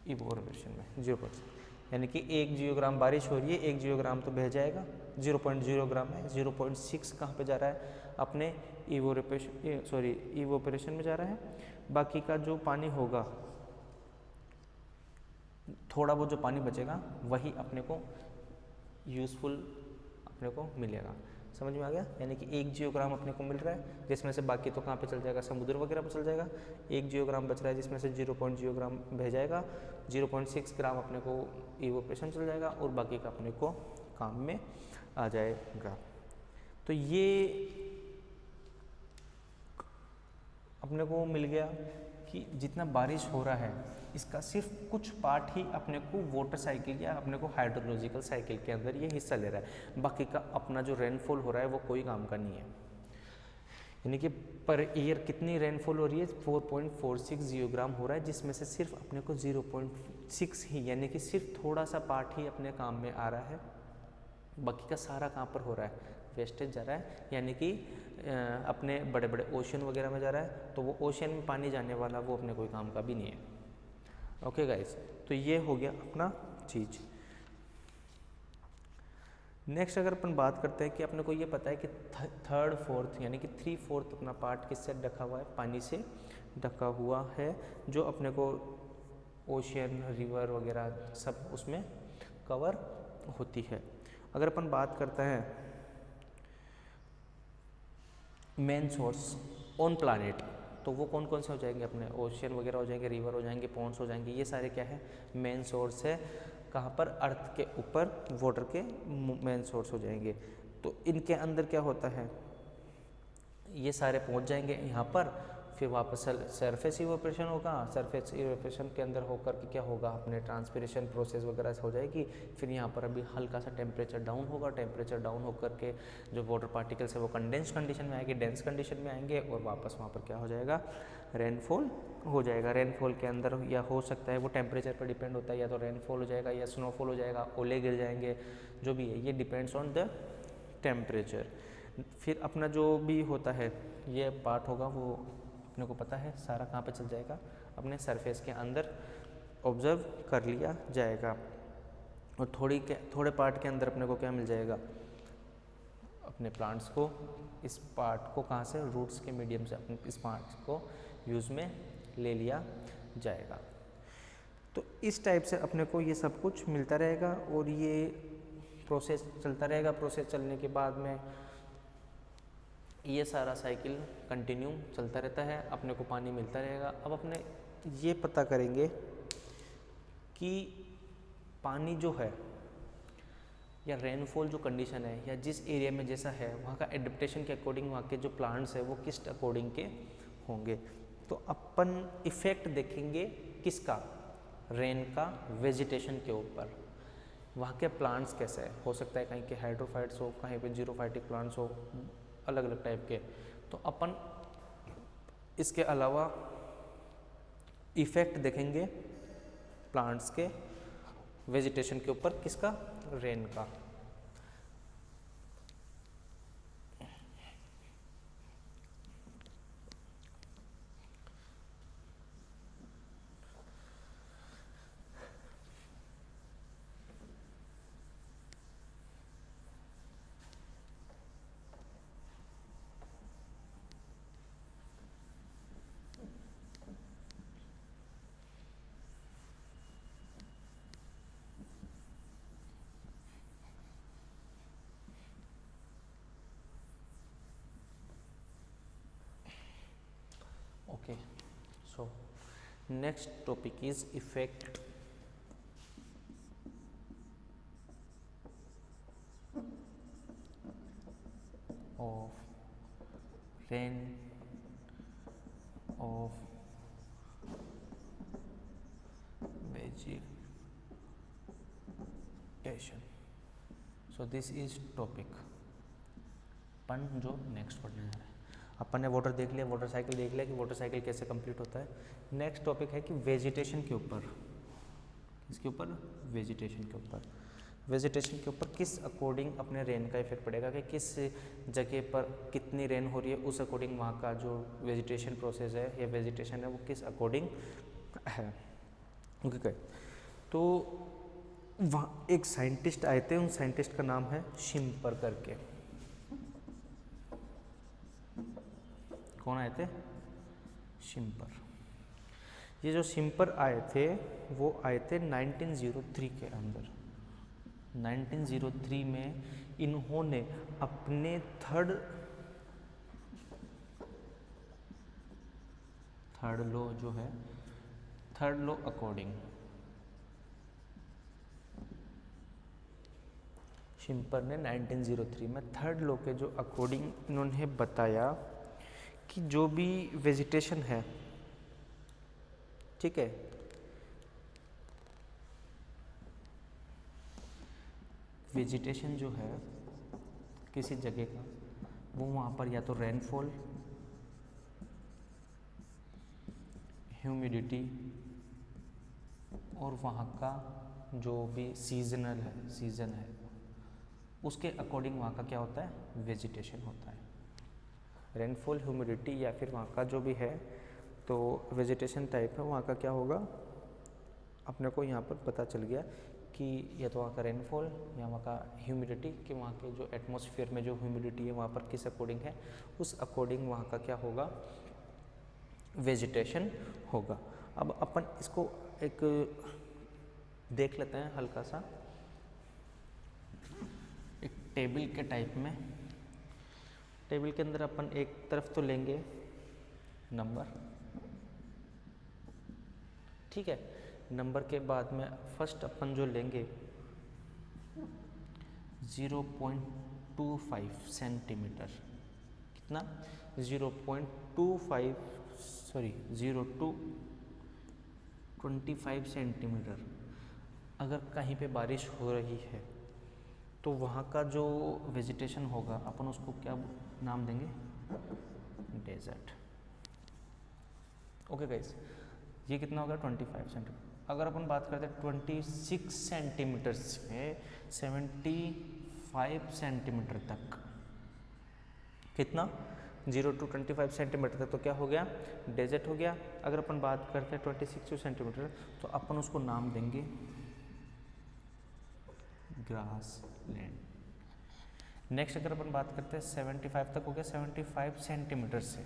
इवोपोरेशन में 0%, यानी कि 1 जियोग्राम बारिश हो रही है, 1 जियोग्राम तो बह जाएगा, 0.0 ग्राम है, 0.6 कहाँ पे जा रहा है, अपने इवोपोरेशन में जा रहा है। बाकी का जो पानी होगा, थोड़ा बहुत जो पानी बचेगा वही अपने को यूज़फुल अपने को मिलेगा, समझ में आ गया। यानी कि 1 जियोग्राम अपने को मिल रहा है, जिसमें से बाकी तो कहाँ पे चल जाएगा, समुद्र वगैरह पे चल जाएगा। 1 जियोग्राम बच रहा है, जिसमें से 0.0 ग्राम बह जाएगा, 0.6 ग्राम अपने को इवोपोरेशन चल जाएगा, और बाकी का अपने को काम में आ जाएगा। तो ये अपने को मिल गया कि जितना बारिश हो रहा है इसका सिर्फ कुछ पार्ट ही अपने को वाटर साइकिल या अपने को हाइड्रोलॉजिकल साइकिल के अंदर ये हिस्सा ले रहा है, बाकी का अपना जो रेनफॉल हो रहा है वो कोई काम का नहीं है। यानी कि पर ईयर कितनी रेनफॉल हो रही है, 4.46 जियोग्राम हो रहा है, जिसमें से सिर्फ अपने को 0.6 ही, यानी कि सिर्फ थोड़ा सा पार्ट ही अपने काम में आ रहा है, बाकी का सारा कहाँ पर हो रहा है, वेस्टेज जा रहा है। यानी कि अपने बड़े बड़े ओशन वगैरह में जा रहा है, तो वो ओशन में पानी जाने वाला वो अपने कोई काम का भी नहीं है। ओके गाइस, तो ये हो गया अपना चीज। नेक्स्ट अगर अपन बात करते हैं कि अपने को ये पता है कि 3/4 यानी कि 3/4 अपना पार्ट किससे ढका हुआ है, पानी से ढका हुआ है, जो अपने को ओशियन, रिवर वगैरह सब उसमें कवर होती है। अगर अपन बात करते हैं मेन सोर्स ऑन प्लानेट, तो वो कौन कौन से हो जाएंगे, अपने ओशियन वगैरह हो जाएंगे, रिवर हो जाएंगे, पॉन्ड्स हो जाएंगे, ये सारे क्या है, मेन सोर्स है। कहाँ पर, अर्थ के ऊपर वाटर के मेन सोर्स हो जाएंगे। तो इनके अंदर क्या होता है, ये सारे पहुँच जाएंगे यहाँ पर, फिर वापस सरफेस इवोपोरेशन होगा, सरफेस इवोपोरेशन के अंदर होकर के क्या होगा, अपने ट्रांसपिरेशन प्रोसेस वगैरह हो जाएगी। फिर यहाँ पर अभी हल्का सा टेम्परेचर डाउन होगा, टेम्परेचर डाउन होकर के जो वाटर पार्टिकल्स है वो कंडेंस कंडीशन में आएंगे, डेंस कंडीशन में आएंगे, और वापस वहाँ पर क्या हो जाएगा, रेनफॉल हो जाएगा। रेनफॉल के अंदर या हो सकता है वो टेम्परेचर पर डिपेंड होता है, या तो रेनफॉल हो जाएगा या स्नोफॉल हो जाएगा, ओले गिर जाएंगे, जो भी है ये डिपेंड्स ऑन द टेम्परेचर। फिर अपना जो भी होता है ये पार्ट होगा वो अपने को पता है सारा कहाँ पे चल जाएगा, अपने सरफेस के अंदर ऑब्जर्व कर लिया जाएगा। और थोड़े पार्ट के अंदर अपने को क्या मिल जाएगा, अपने प्लांट्स को इस पार्ट को कहाँ से, रूट्स के मीडियम से अपने इस पार्ट को यूज़ में ले लिया जाएगा। तो इस टाइप से अपने को ये सब कुछ मिलता रहेगा, और ये प्रोसेस चलता रहेगा। प्रोसेस चलने के बाद में ये सारा साइकिल कंटिन्यू चलता रहता है, अपने को पानी मिलता रहेगा। अब अपने ये पता करेंगे कि पानी जो है या रेनफॉल जो कंडीशन है या जिस एरिया में जैसा है वहाँ का एडेप्टेशन के अकॉर्डिंग वहाँ के जो प्लांट्स है वो किस अकॉर्डिंग के होंगे। तो अपन इफ़ेक्ट देखेंगे किसका, रेन का वेजिटेशन के ऊपर, वहाँ के प्लांट्स कैसे है। हो सकता है कहीं के हाइड्रोफाइट्स हो, कहीं पे जीरोफाइटिक प्लांट्स हो, अलग अलग टाइप के। तो अपन इसके अलावा इफ़ेक्ट देखेंगे प्लांट्स के वेजिटेशन के ऊपर किसका, रेन का। Okay, so next topic is effect of rain of vegetation. So this is topic अपन जो नेक्स्ट पढ़ने जा रहे हैं। अपन ने वाटर देख लिया, वाटर साइकिल देख लिया कि वाटर साइकिल कैसे कंप्लीट होता है। नेक्स्ट टॉपिक है कि वेजिटेशन के ऊपर, इसके ऊपर वेजिटेशन के ऊपर, वेजिटेशन के ऊपर किस अकॉर्डिंग अपने रेन का इफेक्ट पड़ेगा, कि किस जगह पर कितनी रेन हो रही है उस अकॉर्डिंग वहाँ का जो वेजिटेशन प्रोसेस है या वेजिटेशन है वो किस अकॉर्डिंग है। ओके, तो वहाँ एक साइंटिस्ट आए थे, उन साइंटिस्ट का नाम है शिम्पर करके। कौन आए थे, शिम्पर। ये जो शिम्पर आए थे वो आए थे 1903 के अंदर। 1903 में इन्होंने अपने थर्ड लॉ जो है, थर्ड लॉ अकॉर्डिंग, शिम्पर ने 1903 में थर्ड लॉ के जो अकॉर्डिंग इन्होंने बताया कि जो भी वेजिटेशन है, ठीक है, वेजिटेशन जो है किसी जगह का वो वहाँ पर या तो रेनफॉल, ह्यूमिडिटी और वहाँ का जो भी सीजनल है, सीजन है, उसके अकॉर्डिंग वहाँ का क्या होता है, वेजिटेशन होता है। रेनफॉल, ह्यूमिडिटी या फिर वहाँ का जो भी है तो वेजिटेशन टाइप है, वहाँ का क्या होगा अपने को यहाँ पर पता चल गया कि या तो वहाँ का रेनफॉल या वहाँ का ह्यूमिडिटी, कि वहाँ के जो एटमॉस्फेयर में जो ह्यूमिडिटी है वहाँ पर किस अकॉर्डिंग है, उस अकॉर्डिंग वहाँ का क्या होगा, वेजिटेशन होगा। अब अपन इसको एक देख लेते हैं हल्का सा, एक टेबल के टाइप में। टेबल के अंदर अपन एक तरफ तो लेंगे नंबर, ठीक है, नंबर के बाद में फर्स्ट अपन जो लेंगे 0.25 सेंटीमीटर, कितना 0.25 सॉरी 0.25 सेंटीमीटर। अगर कहीं पे बारिश हो रही है तो वहाँ का जो वेजिटेशन होगा अपन उसको क्या नाम देंगे, डेजर्ट। ओके गाइस, ये कितना होगा 25 सेंटीमीटर। अगर अपन बात करते हैं 26 सेंटीमीटर से 75 सेंटीमीटर तक, कितना 0 to 25 सेंटीमीटर तक, तो क्या हो गया, डेजर्ट हो गया। अगर अपन बात करते हैं 26 सेंटीमीटर तो अपन उसको नाम देंगे ग्रास लैंड। नेक्स्ट अगर अपन बात करते हैं 75 तक हो गया, 75 सेंटीमीटर से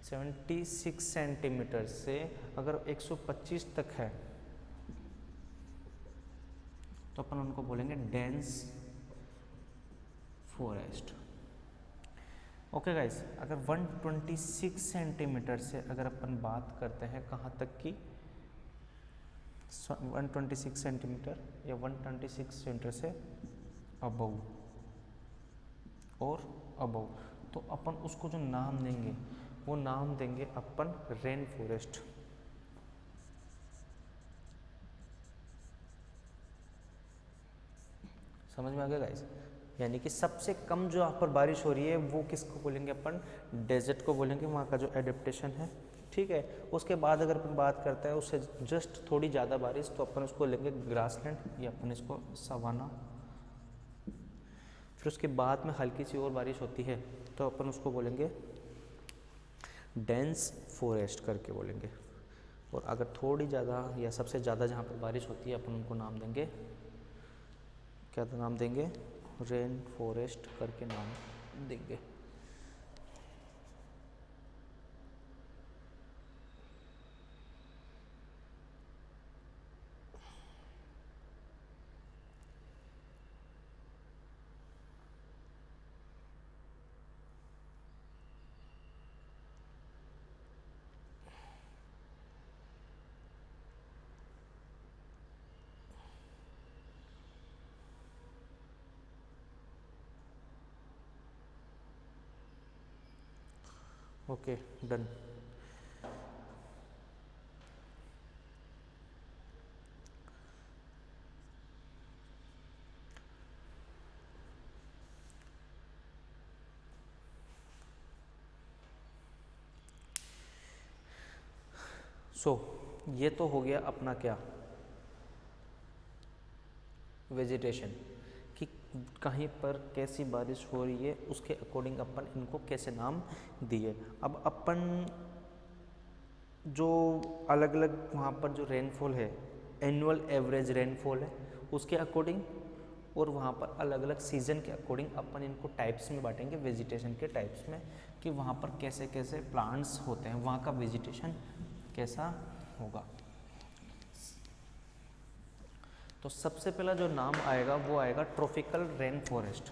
76 सेंटीमीटर से अगर 125 तक है तो अपन उनको बोलेंगे डेंस फॉरेस्ट। ओके गाइस, अगर 126 सेंटीमीटर से अगर अपन बात करते हैं कहाँ तक की, 126 सेंटीमीटर या 126 सेंटीमीटर से अबव और अबव, तो अपन उसको जो नाम देंगे वो नाम देंगे अपन रेन फॉरेस्ट। समझ में आ गया गाइस, यानी कि सबसे कम जो यहाँ पर बारिश हो रही है वो किसको बोलेंगे अपन, डेजर्ट को बोलेंगे, वहाँ का जो एडेप्टेशन है, ठीक है। उसके बाद अगर अपन बात करते हैं उससे जस्ट थोड़ी ज़्यादा बारिश, तो अपन उसको लेंगे ग्रासलैंड या अपन इसको सवाना। फिर उसके बाद में हल्की सी और बारिश होती है तो अपन उसको बोलेंगे डेंस फॉरेस्ट करके बोलेंगे। और अगर थोड़ी ज़्यादा या सबसे ज़्यादा जहाँ पर बारिश होती है अपन उनको नाम देंगे, क्या नाम देंगे, रेन फॉरेस्ट करके नाम देंगे। Okay done. ये तो हो गया अपना क्या, वेजिटेशन, कि कहीं पर कैसी बारिश हो रही है उसके अकॉर्डिंग अपन इनको कैसे नाम दिए। अब अपन जो अलग अलग वहाँ पर जो रेनफॉल है, एनुअल एवरेज रेनफॉल है उसके अकॉर्डिंग, और वहाँ पर अलग अलग सीज़न के अकॉर्डिंग अपन इनको टाइप्स में बांटेंगे, वेजिटेशन के टाइप्स में, कि वहाँ पर कैसे कैसे प्लांट्स होते हैं, वहाँ का वेजिटेशन कैसा होगा। तो सबसे पहला जो नाम आएगा वो आएगा ट्रॉपिकल रेन फॉरेस्ट।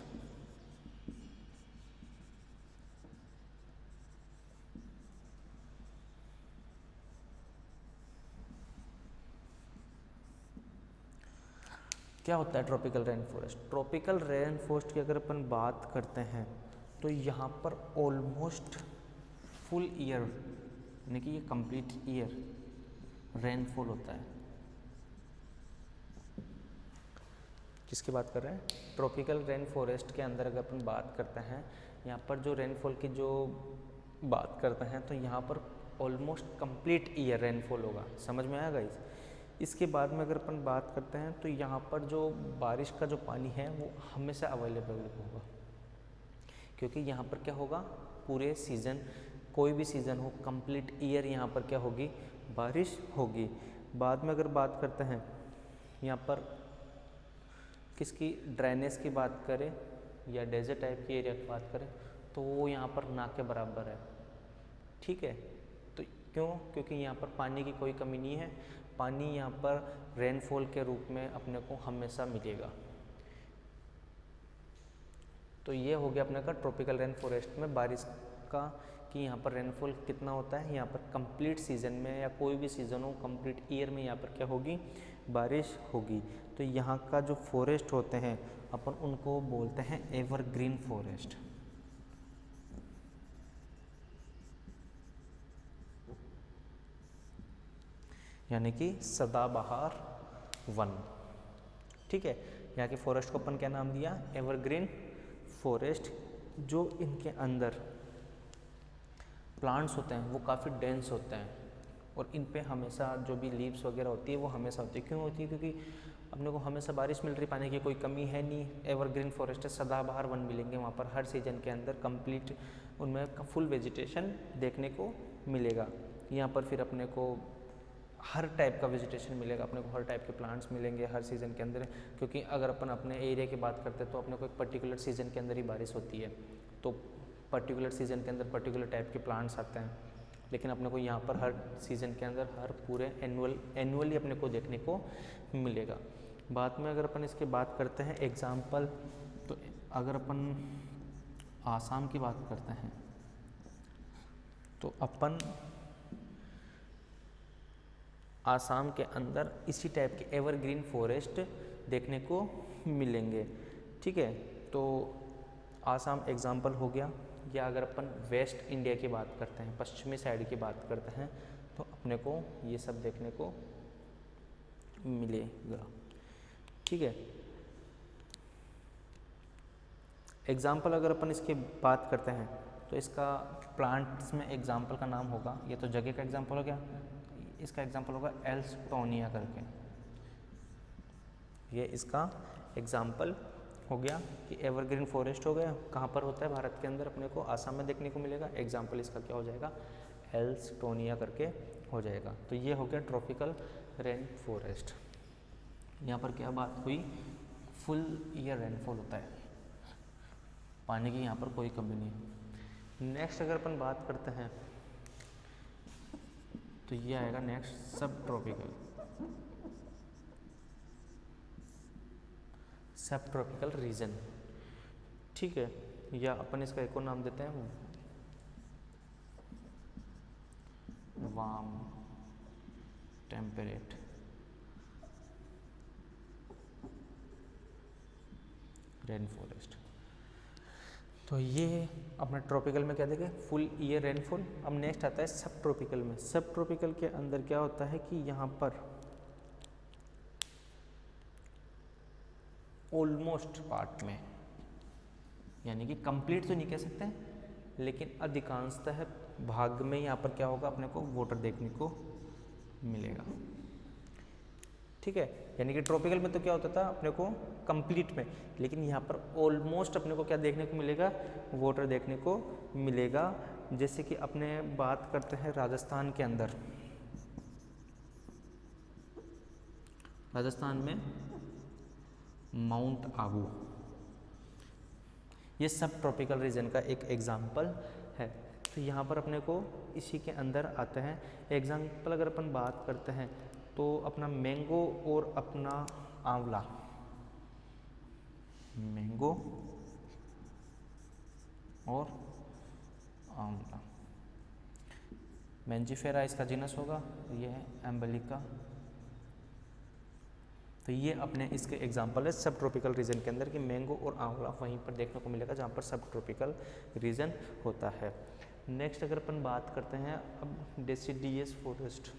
क्या होता है tropical rain forest? Tropical rain forest की अगर अपन बात करते हैं तो यहाँ पर ऑलमोस्ट फुल ईयर, यानी कि ये कंप्लीट ईयर रेनफॉल होता है। किसकी बात कर रहे हैं? ट्रॉपिकल रेन फॉरेस्ट के अंदर अगर अपन बात करते हैं, यहाँ पर जो रेनफॉल की जो बात करते हैं तो यहाँ पर ऑलमोस्ट कंप्लीट ईयर रेनफॉल होगा। समझ में आया गाइस? इसके बाद में अगर अपन बात करते हैं तो यहाँ पर जो बारिश का जो पानी है वो हमेशा अवेलेबल होगा, क्योंकि यहाँ पर क्या होगा, पूरे सीज़न, कोई भी सीज़न हो, कंप्लीट ईयर यहाँ पर क्या होगी, बारिश होगी। बाद में अगर बात करते हैं यहाँ पर किसकी, ड्रेनेज की बात करें या डेजर्ट टाइप की एरिया की बात करें तो वो यहाँ पर ना के बराबर है। ठीक है, तो क्यों? क्योंकि यहाँ पर पानी की कोई कमी नहीं है, पानी यहाँ पर रेनफॉल के रूप में अपने को हमेशा मिलेगा। तो ये हो गया अपने का ट्रॉपिकल रेन फॉरेस्ट में बारिश का, कि यहाँ पर रेनफॉल कितना होता है, यहाँ पर कंप्लीट सीज़न में या कोई भी सीज़न हो, कंप्लीट ईयर में यहाँ पर क्या होगी, बारिश होगी। तो यहाँ का जो फॉरेस्ट होते हैं अपन उनको बोलते हैं एवरग्रीन फॉरेस्ट। यानी कि सदाबहार वन। ठीक है, यहाँ के फॉरेस्ट को अपन क्या नाम दिया, एवरग्रीन फॉरेस्ट। जो इनके अंदर प्लांट्स होते हैं वो काफ़ी डेंस होते हैं और इन पे हमेशा जो भी लीव्स वगैरह होती है वो हमेशा होती है। क्यों होती है? क्योंकि अपने को हमेशा बारिश मिल रही, पानी की कोई कमी है नहीं। एवरग्रीन फॉरेस्ट है, सदाबहार वन मिलेंगे वहाँ पर, हर सीजन के अंदर कंप्लीट उनमें फुल वेजिटेशन देखने को मिलेगा। यहाँ पर फिर अपने को हर टाइप का वेजिटेशन मिलेगा, अपने को हर टाइप के प्लांट्स मिलेंगे हर सीज़न के अंदर। क्योंकि अगर अपन अपने एरिया की बात करते हैं तो अपने को एक पर्टिकुलर सीज़न के अंदर ही बारिश होती है, तो पर्टिकुलर सीज़न के अंदर पर्टिकुलर टाइप के प्लांट्स आते हैं। लेकिन अपने को यहाँ पर हर सीज़न के अंदर हर पूरे एनुअली अपने को देखने को मिलेगा। बाद में अगर अपन इसकी बात करते हैं एग्जाम्पल, तो अगर अपन आसाम की बात करते हैं तो अपन आसाम के अंदर इसी टाइप के एवरग्रीन फॉरेस्ट देखने को मिलेंगे। ठीक है, तो आसाम एग्जाम्पल हो गया। या अगर अपन वेस्ट इंडिया की बात करते हैं, पश्चिमी साइड की बात करते हैं, तो अपने को ये सब देखने को मिलेगा। ठीक है, एग्जाम्पल अगर अपन इसकी बात करते हैं तो इसका प्लांट्स में एग्जाम्पल का नाम होगा, ये तो जगह का एग्जाम्पल हो गया, इसका एग्जाम्पल होगा एल्सटोनिया करके, ये इसका एग्जाम्पल हो गया कि एवरग्रीन फॉरेस्ट हो गया। कहाँ पर होता है? भारत के अंदर अपने को आसाम में देखने को मिलेगा। एग्जाम्पल इसका क्या हो जाएगा? एल्सटोनिया करके हो जाएगा। तो ये हो गया ट्रॉपिकल रेन फॉरेस्ट। यहाँ पर क्या बात हुई? फुल ईयर रेनफॉल होता है, पानी की यहाँ पर कोई कमी नहीं। नेक्स्ट अगर अपन बात करते हैं तो ये आएगा नेक्स्ट सब ट्रॉपिकल। सब ट्रॉपिकल रीजन, ठीक है, या अपन इसका एक और नाम देते हैं वार्म टेम्परेट रेन फॉरेस्ट। तो ये अपने ट्रॉपिकल में क्या देखें? Full year rainfall. अब नेक्स्ट आता है सब ट्रॉपिकल में। सब ट्रॉपिकल के अंदर क्या होता है कि यहाँ पर ऑलमोस्ट पार्ट में, यानी कि कंप्लीट तो नहीं कह सकते, लेकिन अधिकांशतः भाग में यहाँ पर क्या होगा? अपने को वाटर देखने को मिलेगा, ठीक है। यानी कि ट्रॉपिकल में तो क्या होता था अपने को कंप्लीट में, लेकिन यहाँ पर ऑलमोस्ट अपने को क्या देखने को मिलेगा? वाटर देखने को मिलेगा। जैसे कि अपने बात करते हैं राजस्थान के अंदर, राजस्थान में माउंट आबू, ये सब ट्रॉपिकल रीजन का एक एग्जाम्पल है। तो यहाँ पर अपने को इसी के अंदर आते हैं एग्जाम्पल। अगर अपन बात करते हैं तो अपना मैंगो और अपना आंवला, मैंगो और आंवला, मैंजीफेरा इसका जीनस होगा, ये है एम्बेलिका। तो ये अपने इसके एग्जाम्पल है सब ट्रॉपिकल रीजन के अंदर कि मैंगो और आंवला वहीं पर देखने को मिलेगा जहाँ पर सब ट्रॉपिकल रीजन होता है। नेक्स्ट अगर अपन बात करते हैं अब डेसिडियस फॉरेस्ट।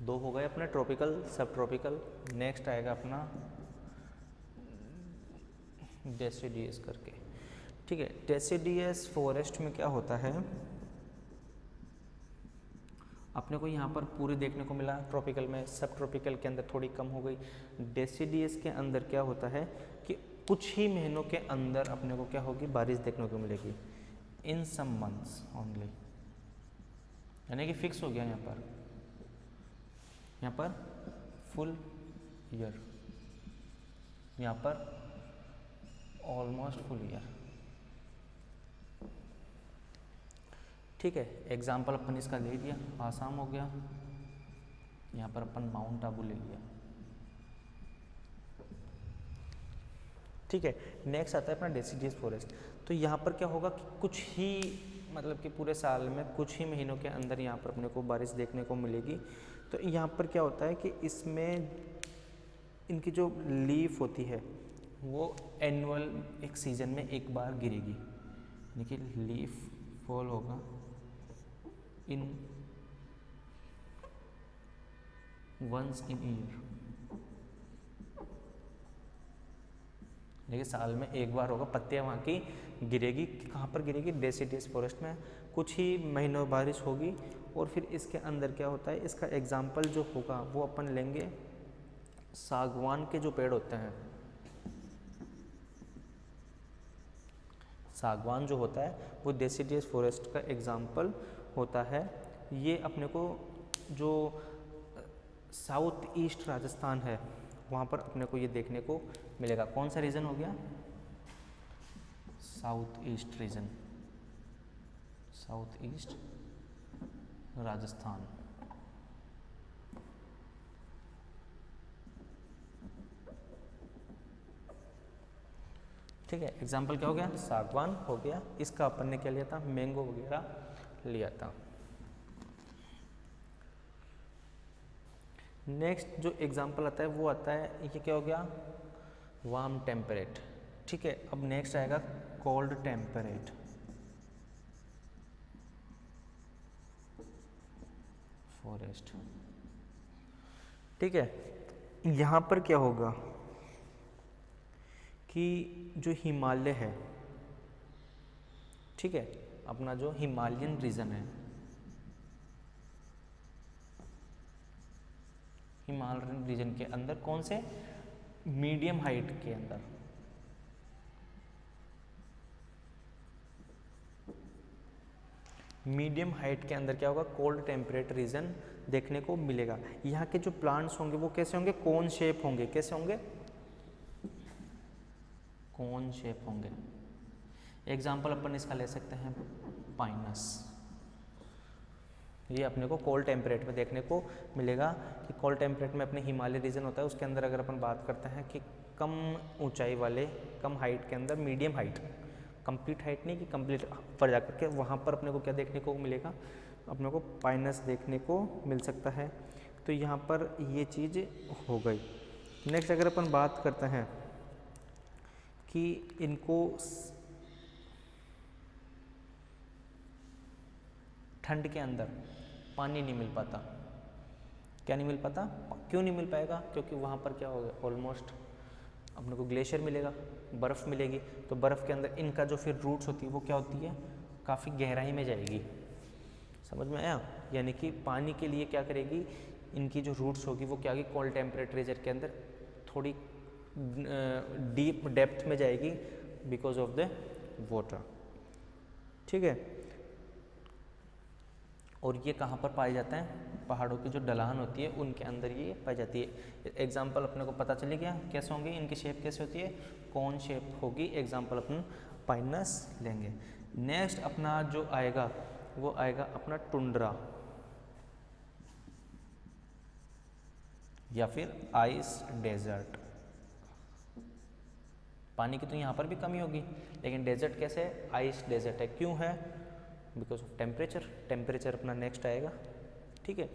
दो हो गए अपने ट्रॉपिकल सब ट्रॉपिकल। नेक्स्ट आएगा अपना डेसिडियस करके, ठीक है। डेसिडियस फॉरेस्ट में क्या होता है? अपने को यहाँ पर पूरी देखने को मिला ट्रॉपिकल में, सब ट्रॉपिकल के अंदर थोड़ी कम हो गई। डेसिडियस के अंदर क्या होता है कि कुछ ही महीनों के अंदर अपने को क्या होगी? बारिश देखने को मिलेगी, इन सम मंथ्स ओनली, यानी कि फिक्स हो गया यहाँ पर फुल ईयर, यहाँ पर ऑलमोस्ट फुल ईयर, ठीक है। एग्जाम्पल अपन इसका ले लिया, आसाम हो गया, यहाँ पर अपन माउंट आबू ले लिया, ठीक है। नेक्स्ट आता है अपना डेसिडियस फॉरेस्ट। तो यहाँ पर क्या होगा कि कुछ ही मतलब कि पूरे साल में कुछ ही महीनों के अंदर यहाँ पर अपने को बारिश देखने को मिलेगी। तो यहाँ पर क्या होता है कि इसमें इनकी जो लीफ होती है वो एनुअल एक सीजन में एक बार गिरेगी, यानी कि लीफ फॉल होगा इन वंस इन ईयर, देखिए साल में एक बार होगा, पत्तियाँ वहाँ की गिरेगी। कहाँ पर गिरेगी? डेसिडियस फॉरेस्ट में कुछ ही महीनों बारिश होगी। और फिर इसके अंदर क्या होता है? इसका एग्जाम्पल जो होगा वो अपन लेंगे सागवान के जो पेड़ होते हैं, सागवान जो होता है वो डेसिडियस फॉरेस्ट का एग्जाम्पल होता है। ये अपने को जो साउथ ईस्ट राजस्थान है वहाँ पर अपने को ये देखने को मिलेगा। कौन सा रीजन हो गया? South east region, south east Rajasthan, ठीक है। एग्जाम्पल क्या हो गया? सागवान हो गया। इसका अपन ने क्या लिया था? मैंगो वगैरह लिया था। नेक्स्ट जो एग्जाम्पल आता है वो आता है, ये क्या हो गया? वार्म टेम्परेट, ठीक है। अब नेक्स्ट आएगा कोल्ड टेम्परेट, फॉरेस्ट, ठीक है। यहाँ पर क्या होगा कि जो हिमालय है, ठीक है, अपना जो हिमालयन रीजन है, हिमालयन रीजन के अंदर कौन से मीडियम हाइट के अंदर, मीडियम हाइट के अंदर क्या होगा, कोल्ड टेम्परेट रीजन देखने को मिलेगा। यहाँ के जो प्लांट्स होंगे वो कैसे होंगे, कोन शेप होंगे। कैसे होंगे, कोन शेप होंगे। एग्जाम्पल अपन इसका ले सकते हैं पाइनस। ये अपने को कोल्ड टेम्परेट में देखने को मिलेगा कि कोल्ड टेम्परेट में अपने हिमालय रीजन होता है, उसके अंदर अगर अपन बात करते हैं कि कम ऊंचाई वाले, कम हाइट के अंदर, मीडियम हाइट, कंप्लीट हाइट नहीं कि कंप्लीट पर जाकर के वहाँ पर अपने को क्या देखने को मिलेगा, अपने को पाइनस देखने को मिल सकता है। तो यहाँ पर ये चीज़ हो गई। नेक्स्ट अगर अपन बात करते हैं कि इनको ठंड के अंदर पानी नहीं मिल पाता। क्या नहीं मिल पाता, क्यों नहीं मिल पाएगा, क्योंकि वहाँ पर क्या होगा, ऑलमोस्ट अपने को ग्लेशियर मिलेगा, बर्फ़ मिलेगी। तो बर्फ़ के अंदर इनका जो फिर रूट्स होती है वो क्या होती है, काफ़ी गहराई में जाएगी। समझ में आया, यानी कि पानी के लिए क्या करेगी, इनकी जो रूट्स होगी वो क्या होगी, कोल्ड टेम्परेचर के अंदर थोड़ी डीप डेप्थ में जाएगी बिकॉज ऑफ द वाटर। ठीक है, और ये कहाँ पर पाए जाते हैं, पहाड़ों की जो ढलान होती है उनके अंदर ये पाई जाती है। एग्जाम्पल अपने को पता चली गया कैसे होंगे, इनकी शेप कैसे होती है, कौन शेप होगी। एग्जाम्पल अपन पाइनस लेंगे। नेक्स्ट अपना जो आएगा वो आएगा अपना टुंड्रा या फिर आइस डेजर्ट। पानी की तो यहाँ पर भी कमी होगी, लेकिन डेजर्ट कैसे है, आइस डेजर्ट है। क्यों है, बिकॉज ऑफ टेम्परेचर। टेम्परेचर अपना नेक्स्ट आएगा। ठीक है,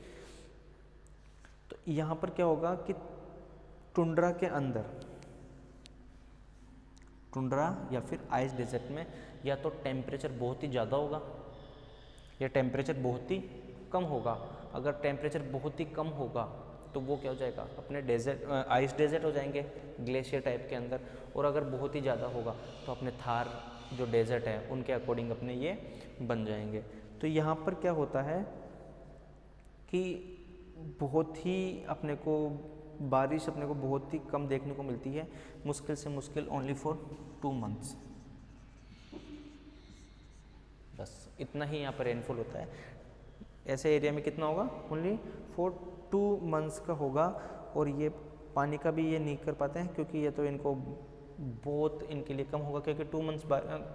तो यहाँ पर क्या होगा कि टुंड्रा के अंदर, टुंड्रा या फिर आइस डेजर्ट में या तो टेम्परेचर बहुत ही ज़्यादा होगा या टेम्परेचर बहुत ही कम होगा। अगर टेम्परेचर बहुत ही कम होगा तो वो क्या हो जाएगा, अपने डेजर्ट, आइस डेजर्ट हो जाएंगे ग्लेशियर टाइप के अंदर। और अगर बहुत ही ज़्यादा होगा तो अपने थार जो डेजर्ट है उनके अकॉर्डिंग अपने ये बन जाएंगे। तो यहाँ पर क्या होता है कि बहुत ही अपने को बारिश अपने को बहुत ही कम देखने को मिलती है, मुश्किल से मुश्किल ओनली फॉर 2 मंथ्स, बस इतना ही यहाँ पर रेनफॉल होता है। ऐसे एरिया में कितना होगा, ओनली फॉर 2 मंथ्स का होगा। और ये पानी का भी ये नहीं कर पाते हैं क्योंकि ये तो इनको बहुत इनके लिए कम होगा, क्योंकि 2 मंथ्स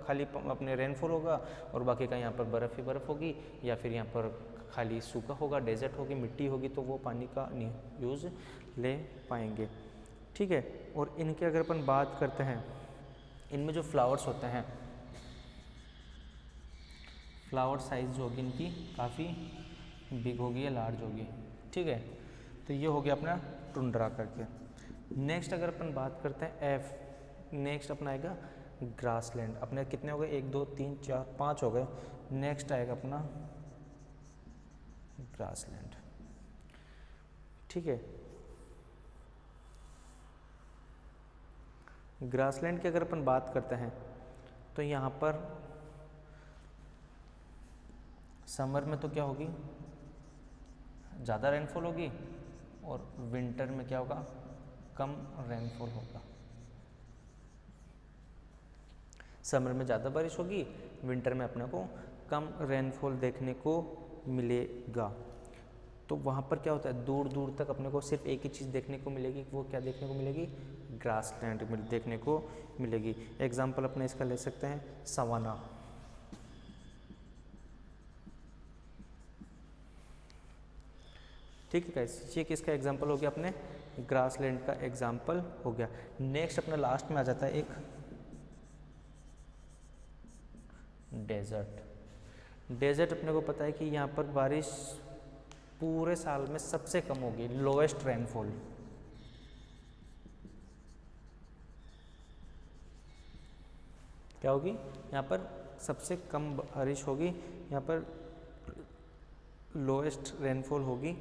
खाली अपने रेनफॉल होगा और बाकी का यहाँ पर बर्फ़ ही बर्फ़ होगी या फिर यहाँ पर खाली सूखा होगा, डेजर्ट होगी, मिट्टी होगी, तो वो पानी का नहीं यूज़ ले पाएंगे। ठीक है, और इनके अगर अपन बात करते हैं, इनमें जो फ्लावर्स होते हैं, फ्लावर साइज होगी इनकी काफ़ी बिग होगी या लार्ज होगी। ठीक है, तो ये हो गया अपना टुंड्रा करके। नेक्स्ट अगर अपन बात करते हैं एफ, नेक्स्ट अपना आएगा ग्रासलैंड। अपने कितने हो गए, 1 2 3 4 5 हो गए। नेक्स्ट आएगा अपना ग्रासलैंड। ठीक है, ग्रासलैंड की अगर अपन बात करते हैं तो यहाँ पर समर में तो क्या होगी, ज़्यादा रेनफॉल होगी और विंटर में क्या होगा, कम रेनफॉल होगा। समर में ज़्यादा बारिश होगी, विंटर में अपने को कम रेनफॉल देखने को मिलेगा। तो वहाँ पर क्या होता है, दूर दूर तक अपने को सिर्फ एक ही चीज़ देखने को मिलेगी, वो क्या देखने को मिलेगी, ग्रासलैंड देखने को मिलेगी। एग्जाम्पल अपने इसका ले सकते हैं सवाना। ठीक है गाइस, ये किसका एग्जाम्पल हो गया, अपने ग्रासलैंड का एग्जाम्पल हो गया। नेक्स्ट अपना लास्ट में आ जाता है एक डेजर्ट। डेजर्ट अपने को पता है कि यहाँ पर बारिश पूरे साल में सबसे कम होगी, लोएस्ट रेनफॉल। क्या होगी, यहाँ पर सबसे कम बारिश होगी, यहाँ पर लोएस्ट रेनफॉल होगी।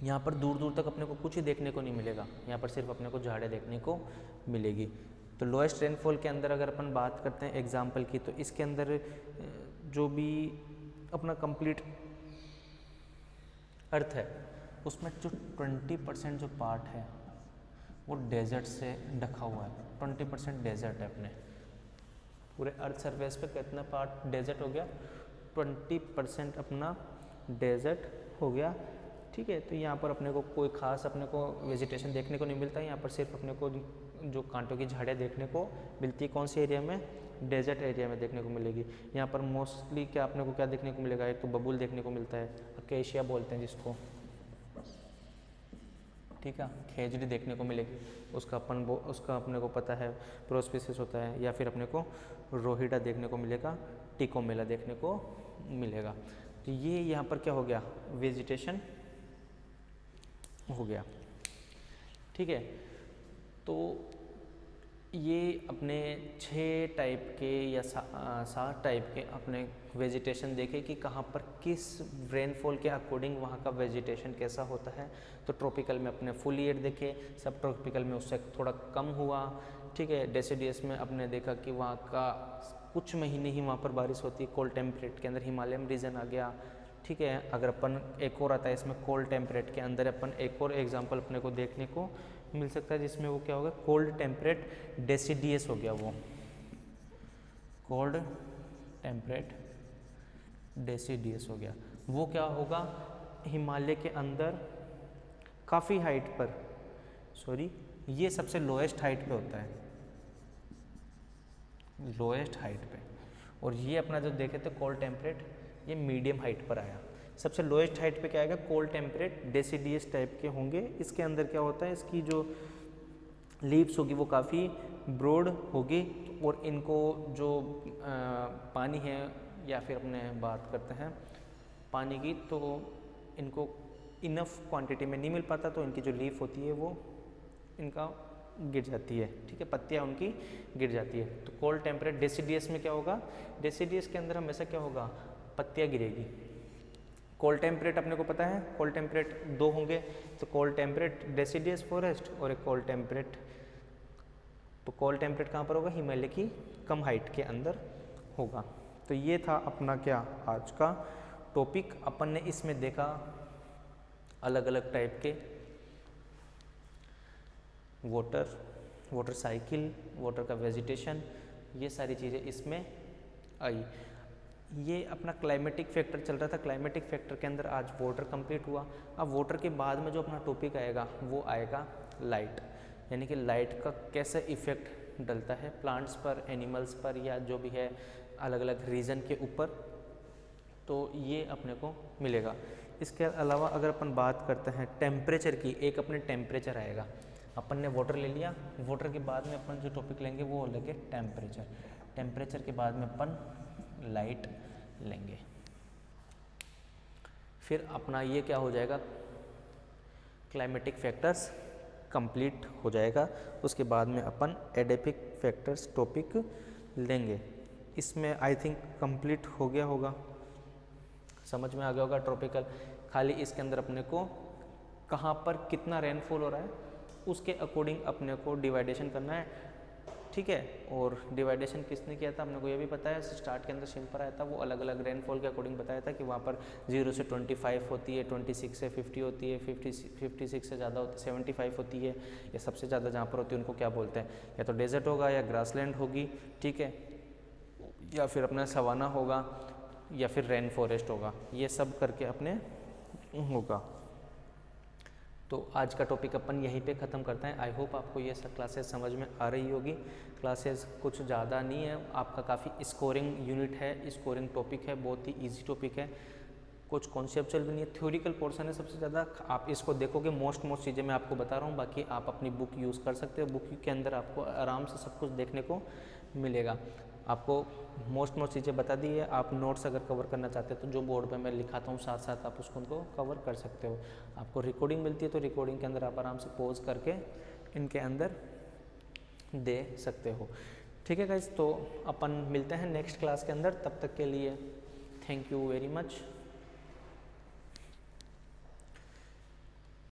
यहाँ पर दूर दूर तक अपने को कुछ ही देखने को नहीं मिलेगा, यहाँ पर सिर्फ अपने को झाड़ें देखने को मिलेगी। तो लोएस्ट रेनफॉल के अंदर अगर अपन बात करते हैं एग्जाम्पल की, तो इसके अंदर जो भी अपना कंप्लीट अर्थ है उसमें जो 20% जो पार्ट है वो डेजर्ट से ढका हुआ है। 20% डेजर्ट है अपने पूरे अर्थ सरफेस पे। कितना पार्ट डेजर्ट हो गया? 20% अपना डेजर्ट हो गया। ठीक है, तो यहाँ पर अपने को कोई खास अपने को वेजिटेशन देखने को नहीं मिलता। यहाँ पर सिर्फ अपने को जो कांटों की झाड़ियाँ देखने को मिलती है। कौन से एरिया में? डेजर्ट एरिया में देखने को मिलेगी। यहाँ पर मोस्टली क्या अपने को क्या देखने को मिलेगा? एक तो बबूल देखने को मिलता है, अकेशिया बोलते हैं जिसको, ठीक है, खेजड़ी देखने को मिलेगी। उसका अपने को पता है प्रोस्पिसिस होता है। या फिर अपने को रोहिडा देखने को मिलेगा, टिकोमेला देखने को मिलेगा। तो ये यहाँ पर क्या हो गया? वेजिटेशन हो गया। ठीक है, तो ये अपने 6 टाइप के या 7 टाइप के अपने वेजिटेशन देखे कि कहाँ पर किस रेनफॉल के अकॉर्डिंग वहाँ का वेजिटेशन कैसा होता है। तो ट्रॉपिकल में अपने फुल ईयर देखे, सब ट्रॉपिकल में उससे थोड़ा कम हुआ। ठीक है, डेसिडियस में अपने देखा कि वहाँ का कुछ महीने ही वहाँ पर बारिश होती है। कोल्ड टेम्परेट के अंदर हिमालयन रीजन आ गया। ठीक है, अगर अपन एक और आता है इसमें कोल्ड टेम्परेट के अंदर अपन एक और एग्जाम्पल अपने को देखने को मिल सकता है, जिसमें वो क्या होगा? कोल्ड टेम्परेट डेसिडियस हो गया। वो कोल्ड टेम्परेट डेसिडियस हो गया। वो क्या होगा? हिमालय के अंदर काफ़ी हाइट पर, ये सबसे लोएस्ट हाइट पे होता है, लोएस्ट हाइट पे। और ये अपना जो देखे थे कोल्ड टेम्परेट, ये मीडियम हाइट पर आया। सबसे लोएस्ट हाइट पे क्या आएगा? कोल्ड टेम्परेट डेसिडियस टाइप के होंगे। इसके अंदर क्या होता है? इसकी जो लीव्स होगी वो काफ़ी ब्रॉड होगी और इनको जो पानी है, या फिर अपने बात करते हैं पानी की, तो इनको इनफ क्वांटिटी में नहीं मिल पाता, तो इनकी जो लीफ होती है वो इनका गिर जाती है। ठीक है, पत्तियाँ उनकी गिर जाती है। तो कोल्ड टेम्परेट डेसिडियस में क्या होगा? डेसिडियस के अंदर हमेशा क्या होगा? पत्तियाँ गिरेगी। कोल्ड टेम्परेट अपने को पता है, कोल्ड टेम्परेट 2 होंगे, तो कोल्ड टेम्परेट डेसिडियस फॉरेस्ट और एक कोल्ड टेम्परेट। तो कोल्ड टेम्परेट कहाँ पर होगा? हिमालय की कम हाइट के अंदर होगा। तो ये था अपना क्या आज का टॉपिक। अपन ने इसमें देखा अलग अलग टाइप के वाटर साइकिल, वाटर का वेजिटेशन, ये सारी चीज़ें इसमें आई। ये अपना क्लाइमेटिक फैक्टर चल रहा था। क्लाइमेटिक फैक्टर के अंदर आज वाटर कंप्लीट हुआ। अब वाटर के बाद में जो अपना टॉपिक आएगा वो आएगा लाइट, यानी कि लाइट का कैसे इफ़ेक्ट डलता है प्लांट्स पर, एनिमल्स पर, या जो भी है अलग अलग रीजन के ऊपर। तो ये अपने को मिलेगा। इसके अलावा अगर अपन बात करते हैं टेम्परेचर की, एक अपने टेम्परेचर आएगा। अपन ने वाटर ले लिया, वाटर के बाद में अपन जो टॉपिक लेंगे वो लेंगे टेम्परेचर। टेम्परेचर के बाद में अपन लाइट लेंगे। फिर अपना ये क्या हो जाएगा? क्लाइमेटिक फैक्टर्स कंप्लीट हो जाएगा। उसके बाद में अपन एडेपिक फैक्टर्स टॉपिक लेंगे। इसमें आई थिंक कंप्लीट हो गया होगा, समझ में आ गया होगा ट्रॉपिकल। खाली इसके अंदर अपने को कहाँ पर कितना रेनफॉल हो रहा है उसके अकॉर्डिंग अपने को डिवाइडेशन करना है। ठीक है, और डिवाइडेशन किसने किया था अपने को ये भी पता है। स्टार्ट के अंदर सिंपल आया था, वो अलग अलग रेनफॉल के अकॉर्डिंग बताया था कि वहाँ पर 0 से 25 होती है, 26 से 50 होती है, 56 से ज़्यादा होती है, 75 होती है, या सबसे ज़्यादा जहाँ पर होती है उनको क्या बोलते हैं? या तो डेजर्ट होगा, या ग्रासलैंड होगी, ठीक है, या फिर अपना सवाना होगा, या फिर रेन फॉरेस्ट होगा। ये सब करके अपने होगा। तो आज का टॉपिक अपन यहीं पे ख़त्म करते हैं। आई होप आपको ये सब क्लासेस समझ में आ रही होगी। क्लासेस कुछ ज़्यादा नहीं है, आपका काफ़ी स्कोरिंग यूनिट है, स्कोरिंग टॉपिक है, बहुत ही इजी टॉपिक है, कुछ कॉन्सेप्चुअल भी नहीं है, थ्योरिकल पोर्शन है सबसे ज़्यादा। आप इसको देखोगे मोस्ट चीज़ें मैं आपको बता रहा हूँ, बाकी आप अपनी बुक यूज़ कर सकते हो। बुक के अंदर आपको आराम से सब कुछ देखने को मिलेगा। आपको मोस्ट चीज़ें बता दी है। आप नोट्स अगर कवर करना चाहते हो तो जो बोर्ड पे मैं लिखाता हूँ साथ साथ आप उसको कवर कर सकते हो। आपको रिकॉर्डिंग मिलती है तो रिकॉर्डिंग के अंदर आप आराम से पॉज करके इनके अंदर दे सकते हो। ठीक है गाइस, तो अपन मिलते हैं नेक्स्ट क्लास के अंदर। तब तक के लिए थैंक यू वेरी मच।